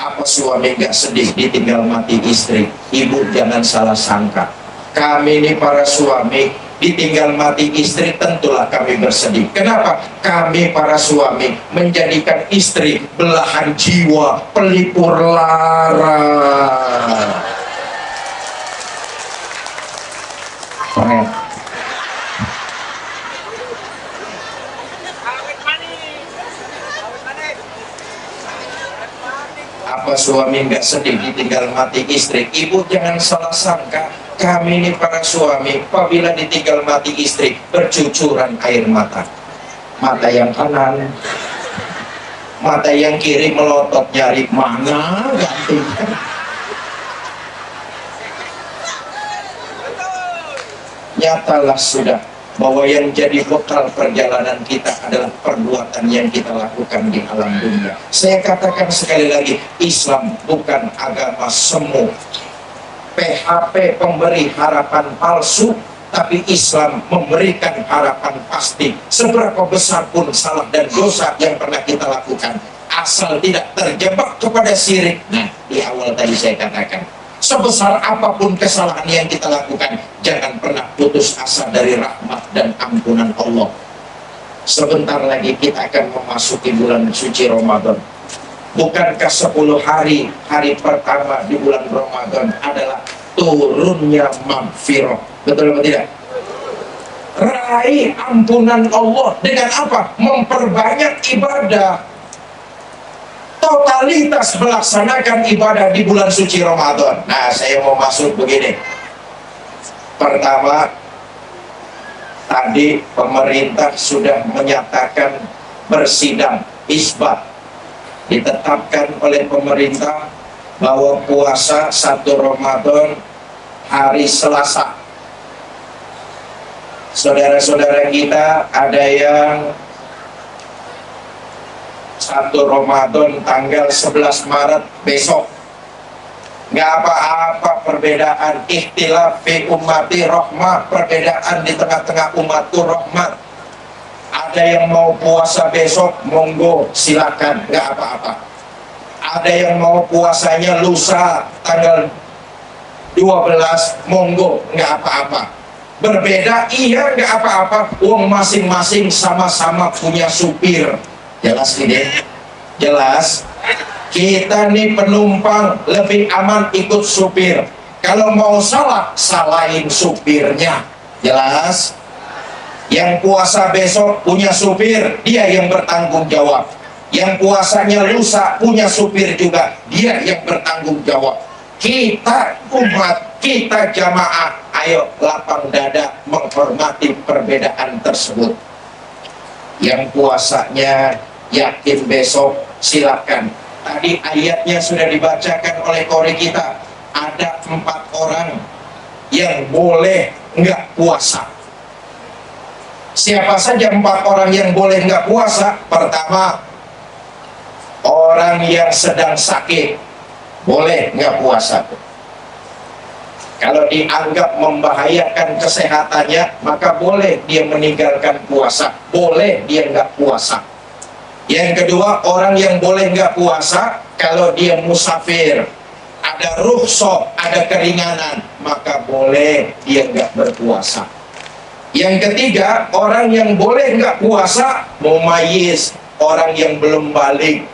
Apa suami gak sedih ditinggal mati istri? Ibu jangan salah sangka. Kami ini para suami ditinggal mati istri, tentulah kami bersedih. Kenapa? Kami para suami menjadikan istri belahan jiwa, pelipur lara. Apa suami nggak sedih ditinggal mati istri? Ibu jangan salah sangka, kami ini para suami apabila ditinggal mati istri bercucuran air mata. Mata yang kanan, mata yang kiri melotot nyari mana gantinya. Nyatalah sudah bahwa yang jadi bekal perjalanan kita adalah perbuatan yang kita lakukan di alam dunia. Saya katakan sekali lagi, Islam bukan agama semu. PHP pemberi harapan palsu, tapi Islam memberikan harapan pasti. Seberapa besar pun salah dan dosa yang pernah kita lakukan, asal tidak terjebak kepada syirik. Nah, di awal tadi saya katakan, sebesar apapun kesalahan yang kita lakukan, jangan pernah putus asa dari rahmat dan ampunan Allah. Sebentar lagi kita akan memasuki bulan suci Ramadan. Bukankah 10 hari pertama di bulan Ramadan adalah turunnya maghfirah? Betul atau tidak? Raih ampunan Allah dengan apa? Memperbanyak ibadah. Totalitas melaksanakan ibadah di bulan suci Ramadan. Nah, saya mau masuk begini. Pertama, tadi pemerintah sudah menyatakan bersidang isbat, ditetapkan oleh pemerintah bahwa puasa 1 Ramadan hari Selasa. Saudara-saudara kita ada yang 1 Ramadan tanggal 11 Maret besok. Nggak apa-apa perbedaan, ikhtilaf fi ummati rahmah, perbedaan di tengah-tengah umatku rahmat. Ada yang mau puasa besok, monggo silakan, nggak apa-apa. Ada yang mau puasanya lusa tanggal 12, monggo, nggak apa-apa. Berbeda, iya nggak apa-apa. Uang masing-masing sama-sama punya supir. Jelas ini? Jelas? Kita nih penumpang lebih aman ikut supir. Kalau mau salah, salahin supirnya. Jelas? Yang puasa besok punya supir, dia yang bertanggung jawab. Yang puasanya lusa punya supir juga, dia yang bertanggung jawab. Kita umat, kita jamaah, ayo lapang dada menghormati perbedaan tersebut. Yang puasanya yakin besok, silakan. Tadi ayatnya sudah dibacakan oleh kori kita. Ada 4 orang yang boleh nggak puasa. Siapa saja 4 orang yang boleh nggak puasa? Pertama, orang yang sedang sakit boleh nggak puasa. Kalau dianggap membahayakan kesehatannya, maka boleh dia meninggalkan puasa, boleh dia nggak puasa. Yang kedua, orang yang boleh nggak puasa kalau dia musafir, ada rukhsah, ada keringanan, maka boleh dia nggak berpuasa. Yang ketiga, orang yang boleh nggak puasa, mumayyiz, orang yang belum balik,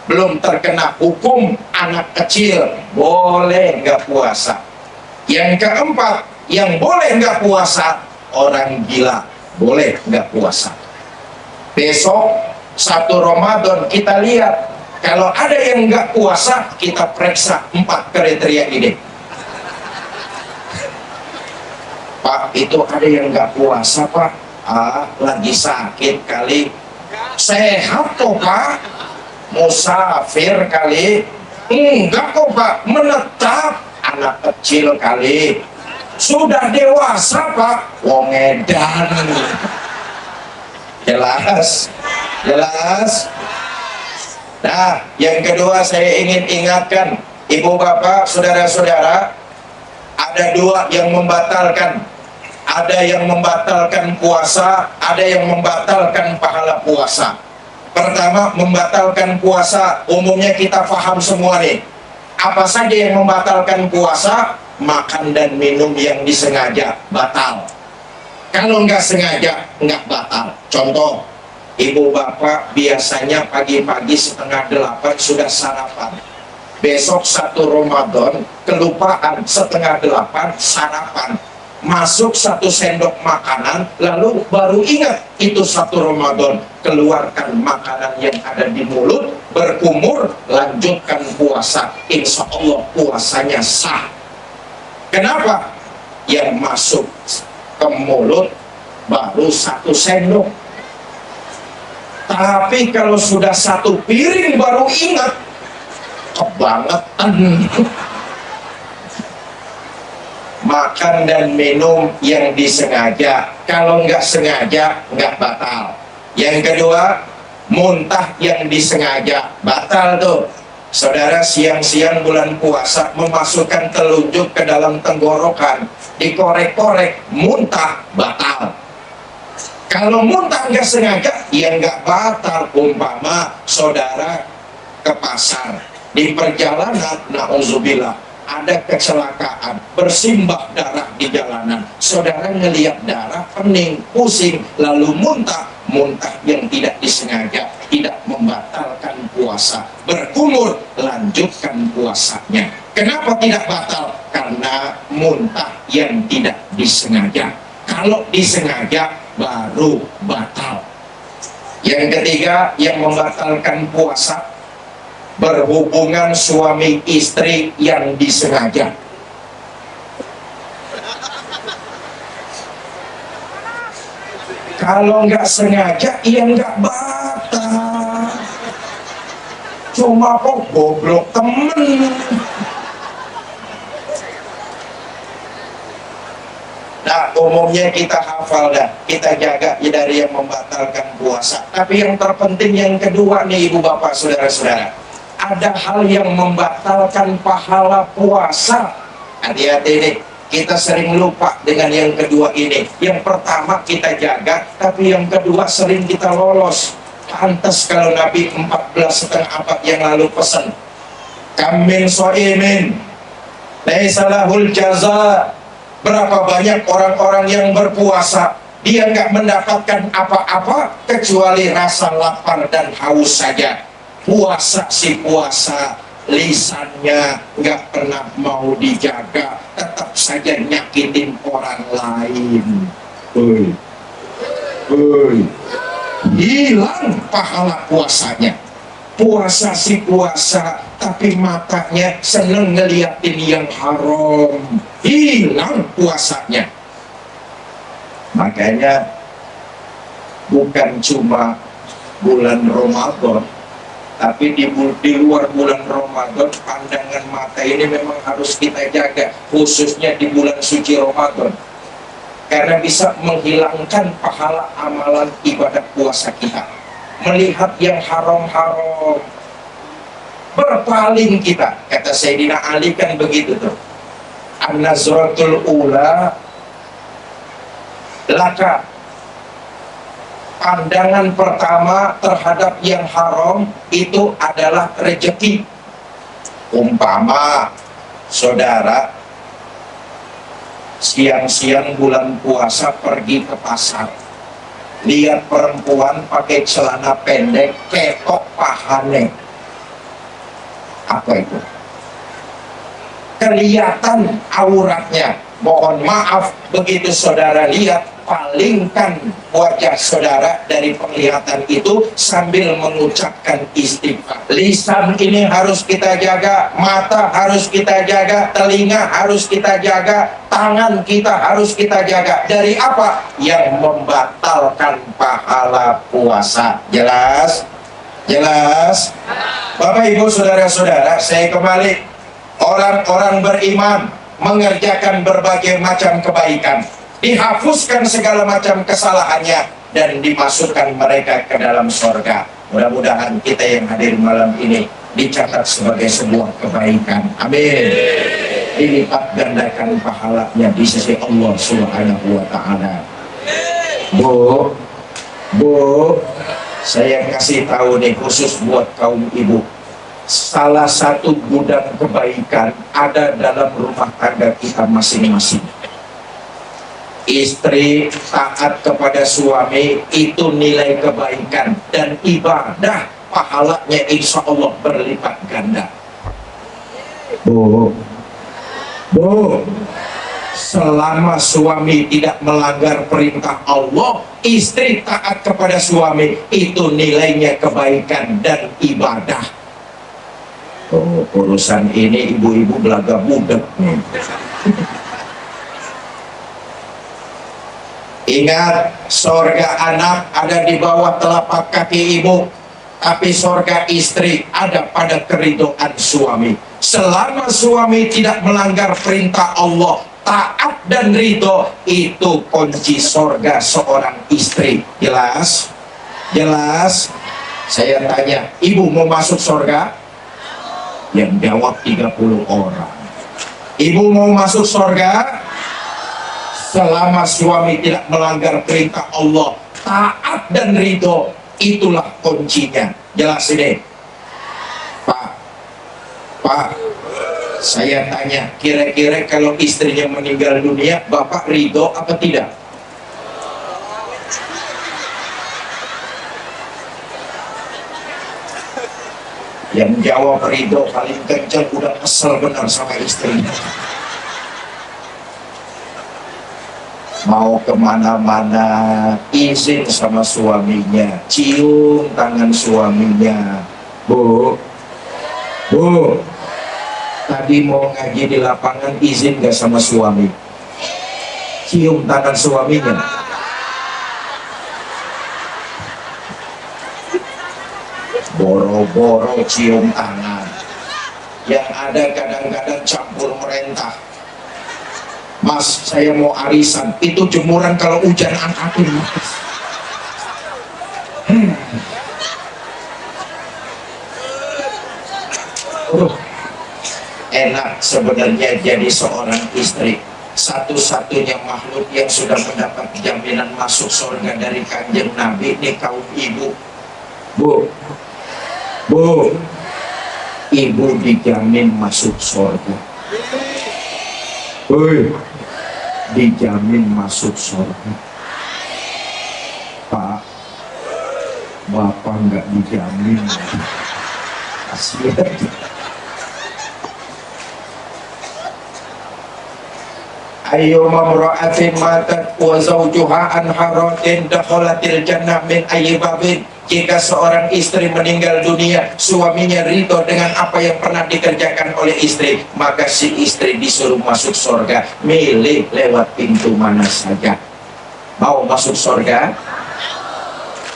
belum terkena hukum anak kecil, boleh nggak puasa. Yang keempat, yang boleh nggak puasa, orang gila, boleh nggak puasa. Besok 1 Ramadan kita lihat, kalau ada yang nggak puasa, kita periksa 4 kriteria ini. Pak, itu ada yang nggak puasa, Pak. Lagi sakit kali. Sehat kok, Pak. Musafir kali. Enggak kok, Pak. Menetap. Anak kecil kali. Sudah dewasa, Pak. Wong edan. Jelas? Jelas? Nah, yang kedua saya ingin ingatkan, ibu bapak, saudara-saudara, ada 2 yang membatalkan. Ada yang membatalkan puasa, ada yang membatalkan pahala puasa. Pertama, membatalkan puasa, umumnya kita paham semua nih. Apa saja yang membatalkan puasa? Makan dan minum yang disengaja, batal. Kalau nggak sengaja, nggak batal. Contoh, ibu bapak biasanya pagi-pagi 7:30 sudah sarapan. Besok 1 Ramadan, kelupaan 7:30 sarapan. Masuk 1 sendok makanan, lalu baru ingat itu 1 Ramadan. Keluarkan makanan yang ada di mulut, berkumur, lanjutkan puasa. Insya Allah puasanya sah. Kenapa? Yang masuk ke mulut baru 1 sendok. Tapi kalau sudah 1 piring baru ingat, kebangetan. Makan dan minum yang disengaja, kalau nggak sengaja nggak batal. Yang kedua, muntah yang disengaja, batal tuh. Saudara, siang-siang bulan puasa memasukkan telunjuk ke dalam tenggorokan, dikorek-korek, muntah, batal. Kalau muntah nggak sengaja, ya nggak batal. Umpama saudara ke pasar, di perjalanan, na'udzubillah, ada kecelakaan, bersimbah darah di jalanan, saudara ngelihat darah, pening, pusing, lalu muntah yang tidak disengaja, tidak membatalkan puasa, berkumur, lanjutkan puasanya. Kenapa tidak batal? Karena muntah yang tidak disengaja. Kalau disengaja baru batal. Yang ketiga yang membatalkan puasa, berhubungan suami istri yang disengaja. Kalau nggak sengaja, ya nggak batal. Cuma kok goblok temen. Nah, umumnya kita hafal dah, kita jaga ya dari yang membatalkan puasa. Tapi yang terpenting yang kedua nih, ibu bapak saudara-saudara, ada hal yang membatalkan pahala puasa. Hati-hati nih, kita sering lupa dengan yang kedua ini. Yang pertama kita jaga, tapi yang kedua sering kita lolos. Pantas kalau Nabi 14,5 abad yang lalu pesan, kamin so'imin laisa lahul jaza. Berapa banyak orang-orang yang berpuasa, dia nggak mendapatkan apa-apa kecuali rasa lapar dan haus saja. Puasa si puasa, lisannya nggak pernah mau dijaga, tetap saja nyakitin orang lain. Hilang pahala puasanya. Puasa si puasa, tapi matanya seneng ngeliatin yang haram, hilang puasanya. Makanya bukan cuma bulan Ramadan, tapi di luar bulan Ramadan, pandangan mata ini memang harus kita jaga, khususnya di bulan suci Ramadan, karena bisa menghilangkan pahala amalan ibadah puasa kita. Melihat yang haram-haram, berpaling kita. Kata Sayyidina Ali kan begitu tuh, an-nazratul ula laka, pandangan pertama terhadap yang haram itu adalah rezeki. Umpama saudara siang-siang bulan puasa pergi ke pasar, lihat perempuan pakai celana pendek, ketok pahane. Apa itu? Kelihatan auratnya. Mohon maaf, begitu saudara lihat, palingkan wajah saudara dari penglihatan itu sambil mengucapkan istighfar. Lisan ini harus kita jaga, mata harus kita jaga, telinga harus kita jaga, tangan kita harus kita jaga. Dari apa? Yang membatalkan pahala puasa. Jelas? Jelas? Bapak ibu saudara-saudara, saya kembali. Orang-orang beriman mengerjakan berbagai macam kebaikan, dihapuskan segala macam kesalahannya, dan dimasukkan mereka ke dalam surga. Mudah-mudahan kita yang hadir malam ini dicatat sebagai sebuah kebaikan. Amin. Dilipat gandakan pahalanya di sisi Allah Subhanahu wa Ta'ala. Bu, saya kasih tahu nih khusus buat kaum ibu. Salah satu gudang kebaikan ada dalam rumah tangga kita masing-masing. Istri taat kepada suami itu nilai kebaikan dan ibadah, pahalanya insya Allah berlipat ganda. Bu, selama suami tidak melanggar perintah Allah, istri taat kepada suami, itu nilainya kebaikan dan ibadah. Urusan ini ibu-ibu belaga budak. Ingat, sorga anak ada di bawah telapak kaki ibu, tapi sorga istri ada pada keridhaan suami. Selama suami tidak melanggar perintah Allah, taat dan ridho, itu kunci sorga seorang istri. Jelas? Jelas? Saya tanya, ibu mau masuk sorga? Yang jawab 30 orang. Ibu mau masuk surga selama suami tidak melanggar perintah Allah, taat dan ridho, itulah kuncinya. Jelas ini, Pak, saya tanya, kira-kira kalau istrinya meninggal dunia, Bapak ridho apa tidak? Yang jawab ridho paling kencang, udah kesel benar sama istrinya. Mau kemana-mana izin sama suaminya, cium tangan suaminya. Bu, tadi mau ngaji di lapangan izin gak sama suami? Cium tangan suaminya. Boro-boro cium tangan. Yang ada kadang-kadang campur merentah. Mas, saya mau arisan. Itu jemuran kalau hujan angkatin, Mas. Enak sebenarnya jadi seorang istri. Satu-satunya makhluk yang sudah mendapat jaminan masuk surga dari Kanjeng Nabi ini kaum ibu. Bu, ibu dijamin masuk surga. Dijamin masuk surga. Pak, Bapak nggak dijamin. Kasihan. Ayo mamra'atin matat wa zawjuha an haratin dakhalatil jannah min ayyi babin. Jika seorang istri meninggal dunia, suaminya ridho dengan apa yang pernah dikerjakan oleh istri, maka si istri disuruh masuk surga. Milih lewat pintu mana saja. Mau masuk surga?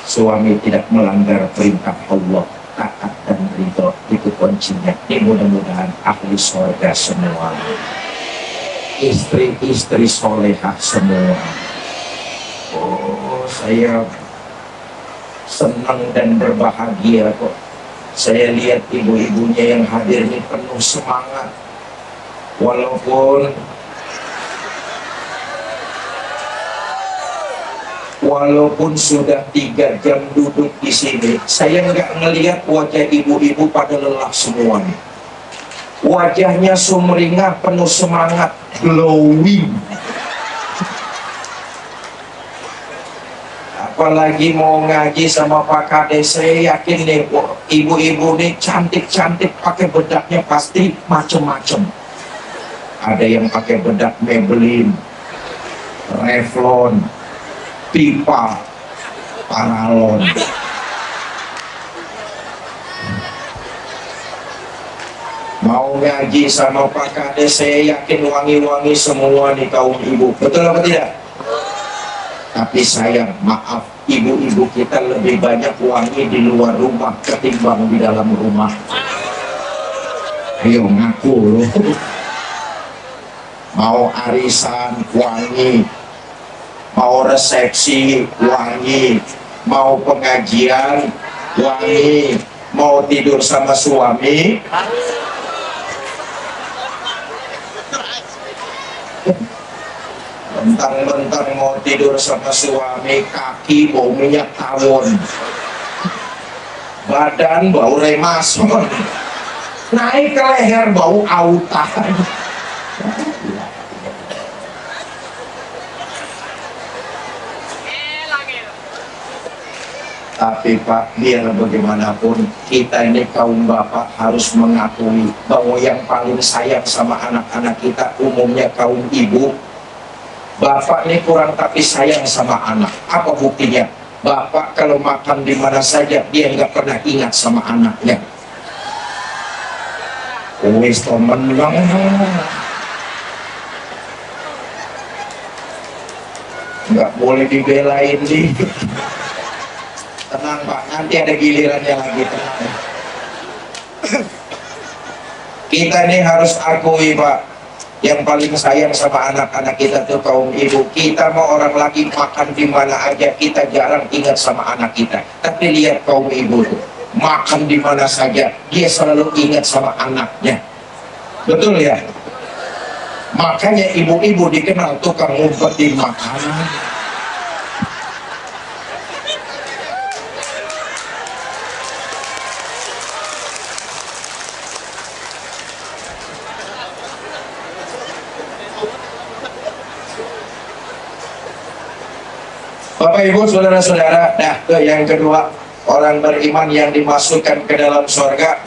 Suami tidak melanggar perintah Allah, taat dan ridho, itu kuncinya. Ini mudah-mudahan ahli surga semua, istri-istri solehah semua. Oh, saya senang dan berbahagia kok. Saya lihat ibu-ibunya yang hadir ini penuh semangat. Walaupun sudah 3 jam duduk di sini, saya nggak ngelihat wajah ibu-ibu pada lelah semua nih. Wajahnya sumringah, penuh semangat, glowing. Apalagi mau ngaji sama Pak Kades, saya yakin nih ibu-ibu nih cantik-cantik, pakai bedaknya pasti macem-macem. Ada yang pakai bedak Maybelline, Revlon, pipa, paralon. Mau ngaji sama Pak Kades, saya yakin wangi-wangi semua nih kaum ibu. Betul apa tidak? Tapi sayang, maaf, ibu-ibu kita lebih banyak wangi di luar rumah ketimbang di dalam rumah. Ayo ngaku loh. Mau arisan wangi, mau resepsi wangi, mau pengajian wangi, mau tidur sama suami mentang-mentang mau tidur sama suami, kaki bau minyak tawon, badan bau remason, naik ke leher bau autan. Tapi Pak, biar bagaimanapun kita ini kaum bapak harus mengakui bahwa yang paling sayang sama anak-anak kita umumnya kaum ibu. Bapak ini kurang tapi sayang sama anak. Apa buktinya? Bapak kalau makan di mana saja dia nggak pernah ingat sama anaknya. Wis temen lang. Nggak boleh dibelain di. Tenang Pak, nanti ada gilirannya lagi, tenang. Kita ini harus akui Pak, yang paling sayang sama anak-anak kita tuh kaum ibu. Kita mau orang lagi makan di mana aja, kita jarang ingat sama anak kita. Tapi lihat kaum ibu tuh, makan di mana saja dia selalu ingat sama anaknya. Betul ya? Makanya ibu-ibu dikenal tukang ngumpetin makanan. Bapak Ibu saudara-saudara, nah ke yang kedua, orang beriman yang dimasukkan ke dalam surga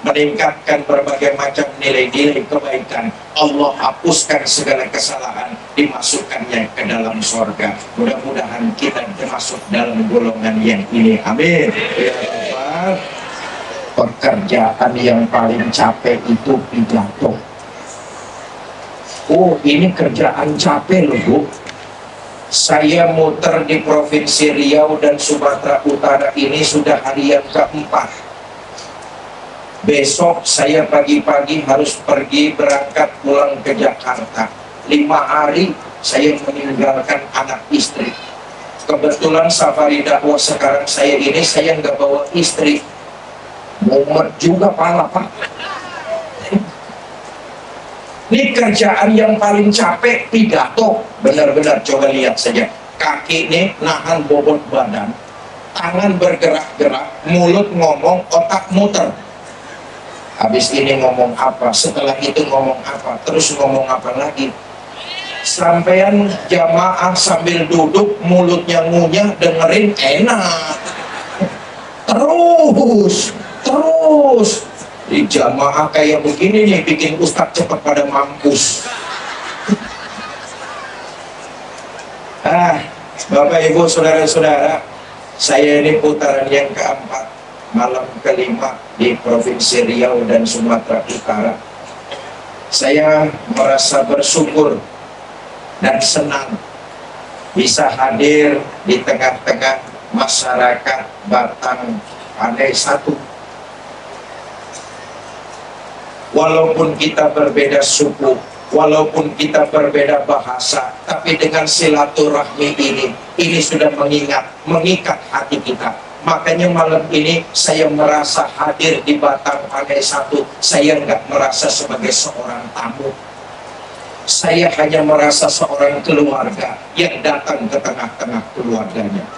meningkatkan berbagai macam nilai-nilai kebaikan. Allah hapuskan segala kesalahan, dimasukkannya ke dalam surga. Mudah-mudahan kita termasuk dalam golongan yang ini. Amin. Ya Allah. Pekerjaan yang paling capek itu pidato. Oh, ini kerjaan capek loh, Bu. Saya muter di Provinsi Riau dan Sumatera Utara ini sudah hari yang keempat. Besok saya pagi-pagi harus pergi berangkat pulang ke Jakarta. 5 hari saya meninggalkan anak istri. Kebetulan safari dakwah sekarang saya ini saya nggak bawa istri. Mumet juga pala, Pak. Ini kerjaan yang paling capek pidato. Benar-benar coba lihat saja. Kaki ini nahan bobot badan, tangan bergerak-gerak, mulut ngomong, otak muter. Habis ini ngomong apa, setelah itu ngomong apa, terus ngomong apa lagi. Sampean jamaah sambil duduk, mulutnya ngunyah, dengerin enak. Terus. Di jamaah kayak begini nih bikin ustadz cepat pada mampus. Bapak Ibu saudara-saudara, saya ini putaran yang keempat, malam kelima di Provinsi Riau dan Sumatera Utara. Saya merasa bersyukur dan senang bisa hadir di tengah-tengah masyarakat Batang Pandai Satu. Walaupun kita berbeda suku, walaupun kita berbeda bahasa, tapi dengan silaturahmi ini sudah mengikat hati kita. Makanya malam ini saya merasa hadir di Batang Pandai Satu. Saya nggak merasa sebagai seorang tamu. Saya hanya merasa seorang keluarga yang datang ke tengah-tengah keluarganya.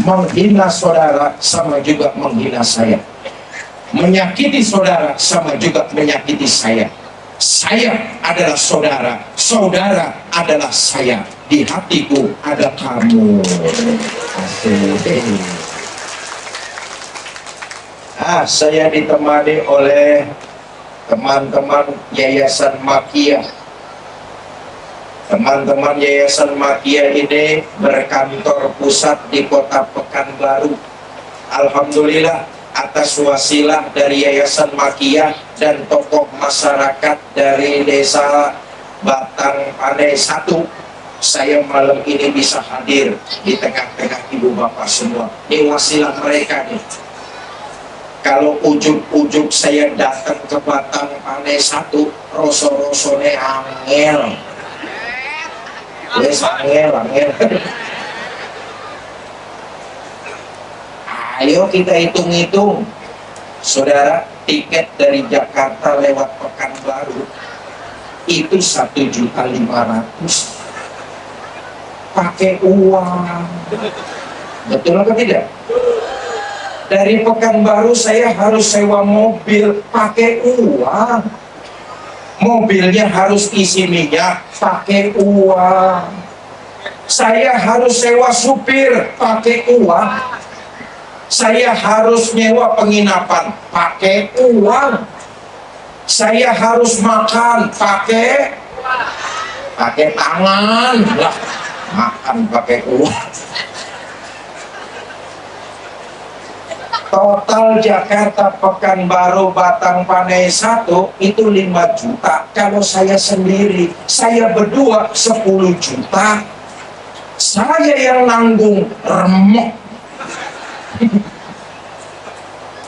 Menghina saudara sama juga menghina saya. Menyakiti saudara sama juga menyakiti saya. Saya adalah saudara, saudara adalah saya. Di hatiku ada kamu. Saya ditemani oleh teman-teman Yayasan Makiyah. Teman-teman Yayasan Makiyah ini berkantor pusat di Kota Pekanbaru. Alhamdulillah atas wasilah dari Yayasan Makiyah dan tokoh masyarakat dari Desa Batang Pandai Satu, saya malam ini bisa hadir di tengah-tengah ibu bapak semua. Ini wasilah mereka nih. Kalau ujuk-ujuk saya datang ke Batang Pandai Satu, rosone angel. Wes angel. Ayo kita hitung-hitung, saudara. Tiket dari Jakarta lewat Pekanbaru itu 1.500.000 pakai uang. Betul atau tidak? Dari Pekanbaru saya harus sewa mobil pakai uang. Mobilnya harus isi minyak pakai uang. Saya harus sewa supir pakai uang. Saya harus nyewa penginapan pakai uang. Saya harus makan pakai tangan lah, makan pakai uang. Total Jakarta Pekanbaru Batang Pandai Satu itu 5 juta. Kalau saya sendiri, saya berdua 10 juta. Saya yang nanggung remuk.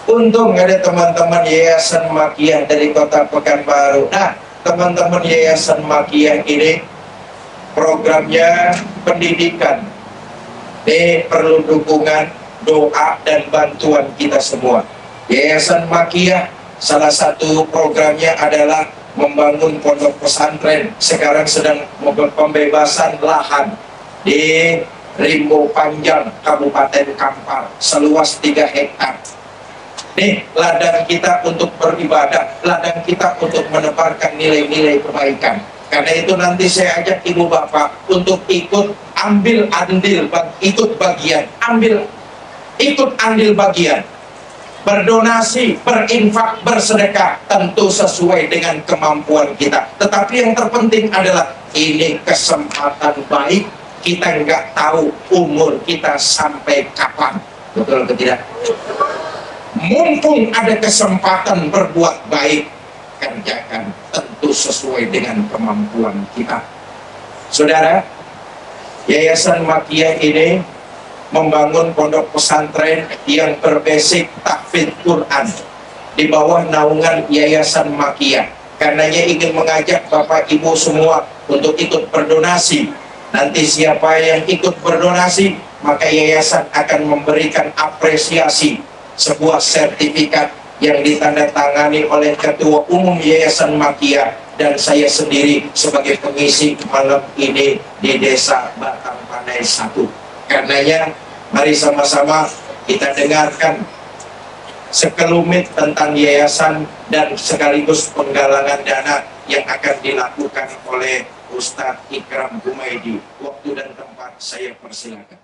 Untung ada teman-teman Yayasan Makiyah dari Kota Pekanbaru. Nah, teman-teman Yayasan Makiyah ini programnya pendidikan Ini perlu dukungan, doa, dan bantuan kita semua. Yayasan Makiyah salah satu programnya adalah membangun pondok pesantren. Sekarang sedang pembebasan lahan di Rimbo Panjang, Kabupaten Kampar, seluas 3 hektar. Nih, ladang kita untuk beribadah, ladang kita untuk menebarkan nilai-nilai kebaikan. Karena itu nanti saya ajak ibu bapak untuk ikut ambil andil, ikut bagian, ikut andil bagian, berdonasi, berinfak, bersedekah, tentu sesuai dengan kemampuan kita. Tetapi yang terpenting adalah ini kesempatan baik, kita nggak tahu umur kita sampai kapan, betul atau tidak? Mumpung ada kesempatan berbuat baik, kerjakan, tentu sesuai dengan kemampuan kita. Saudara, Yayasan Makiyah ini membangun pondok pesantren yang berbasic tahfidz Quran di bawah naungan Yayasan Makiyah. Karenanya ingin mengajak Bapak Ibu semua untuk ikut berdonasi. Nanti siapa yang ikut berdonasi, maka yayasan akan memberikan apresiasi, sebuah sertifikat yang ditandatangani oleh Ketua Umum Yayasan Makiyah dan saya sendiri sebagai pengisi malam ini di Desa Batang Pandai 1. Karenanya mari sama-sama kita dengarkan sekelumit tentang yayasan dan sekaligus penggalangan dana yang akan dilakukan oleh Ustadz Ikram Humaydi. Waktu dan tempat saya persilakan.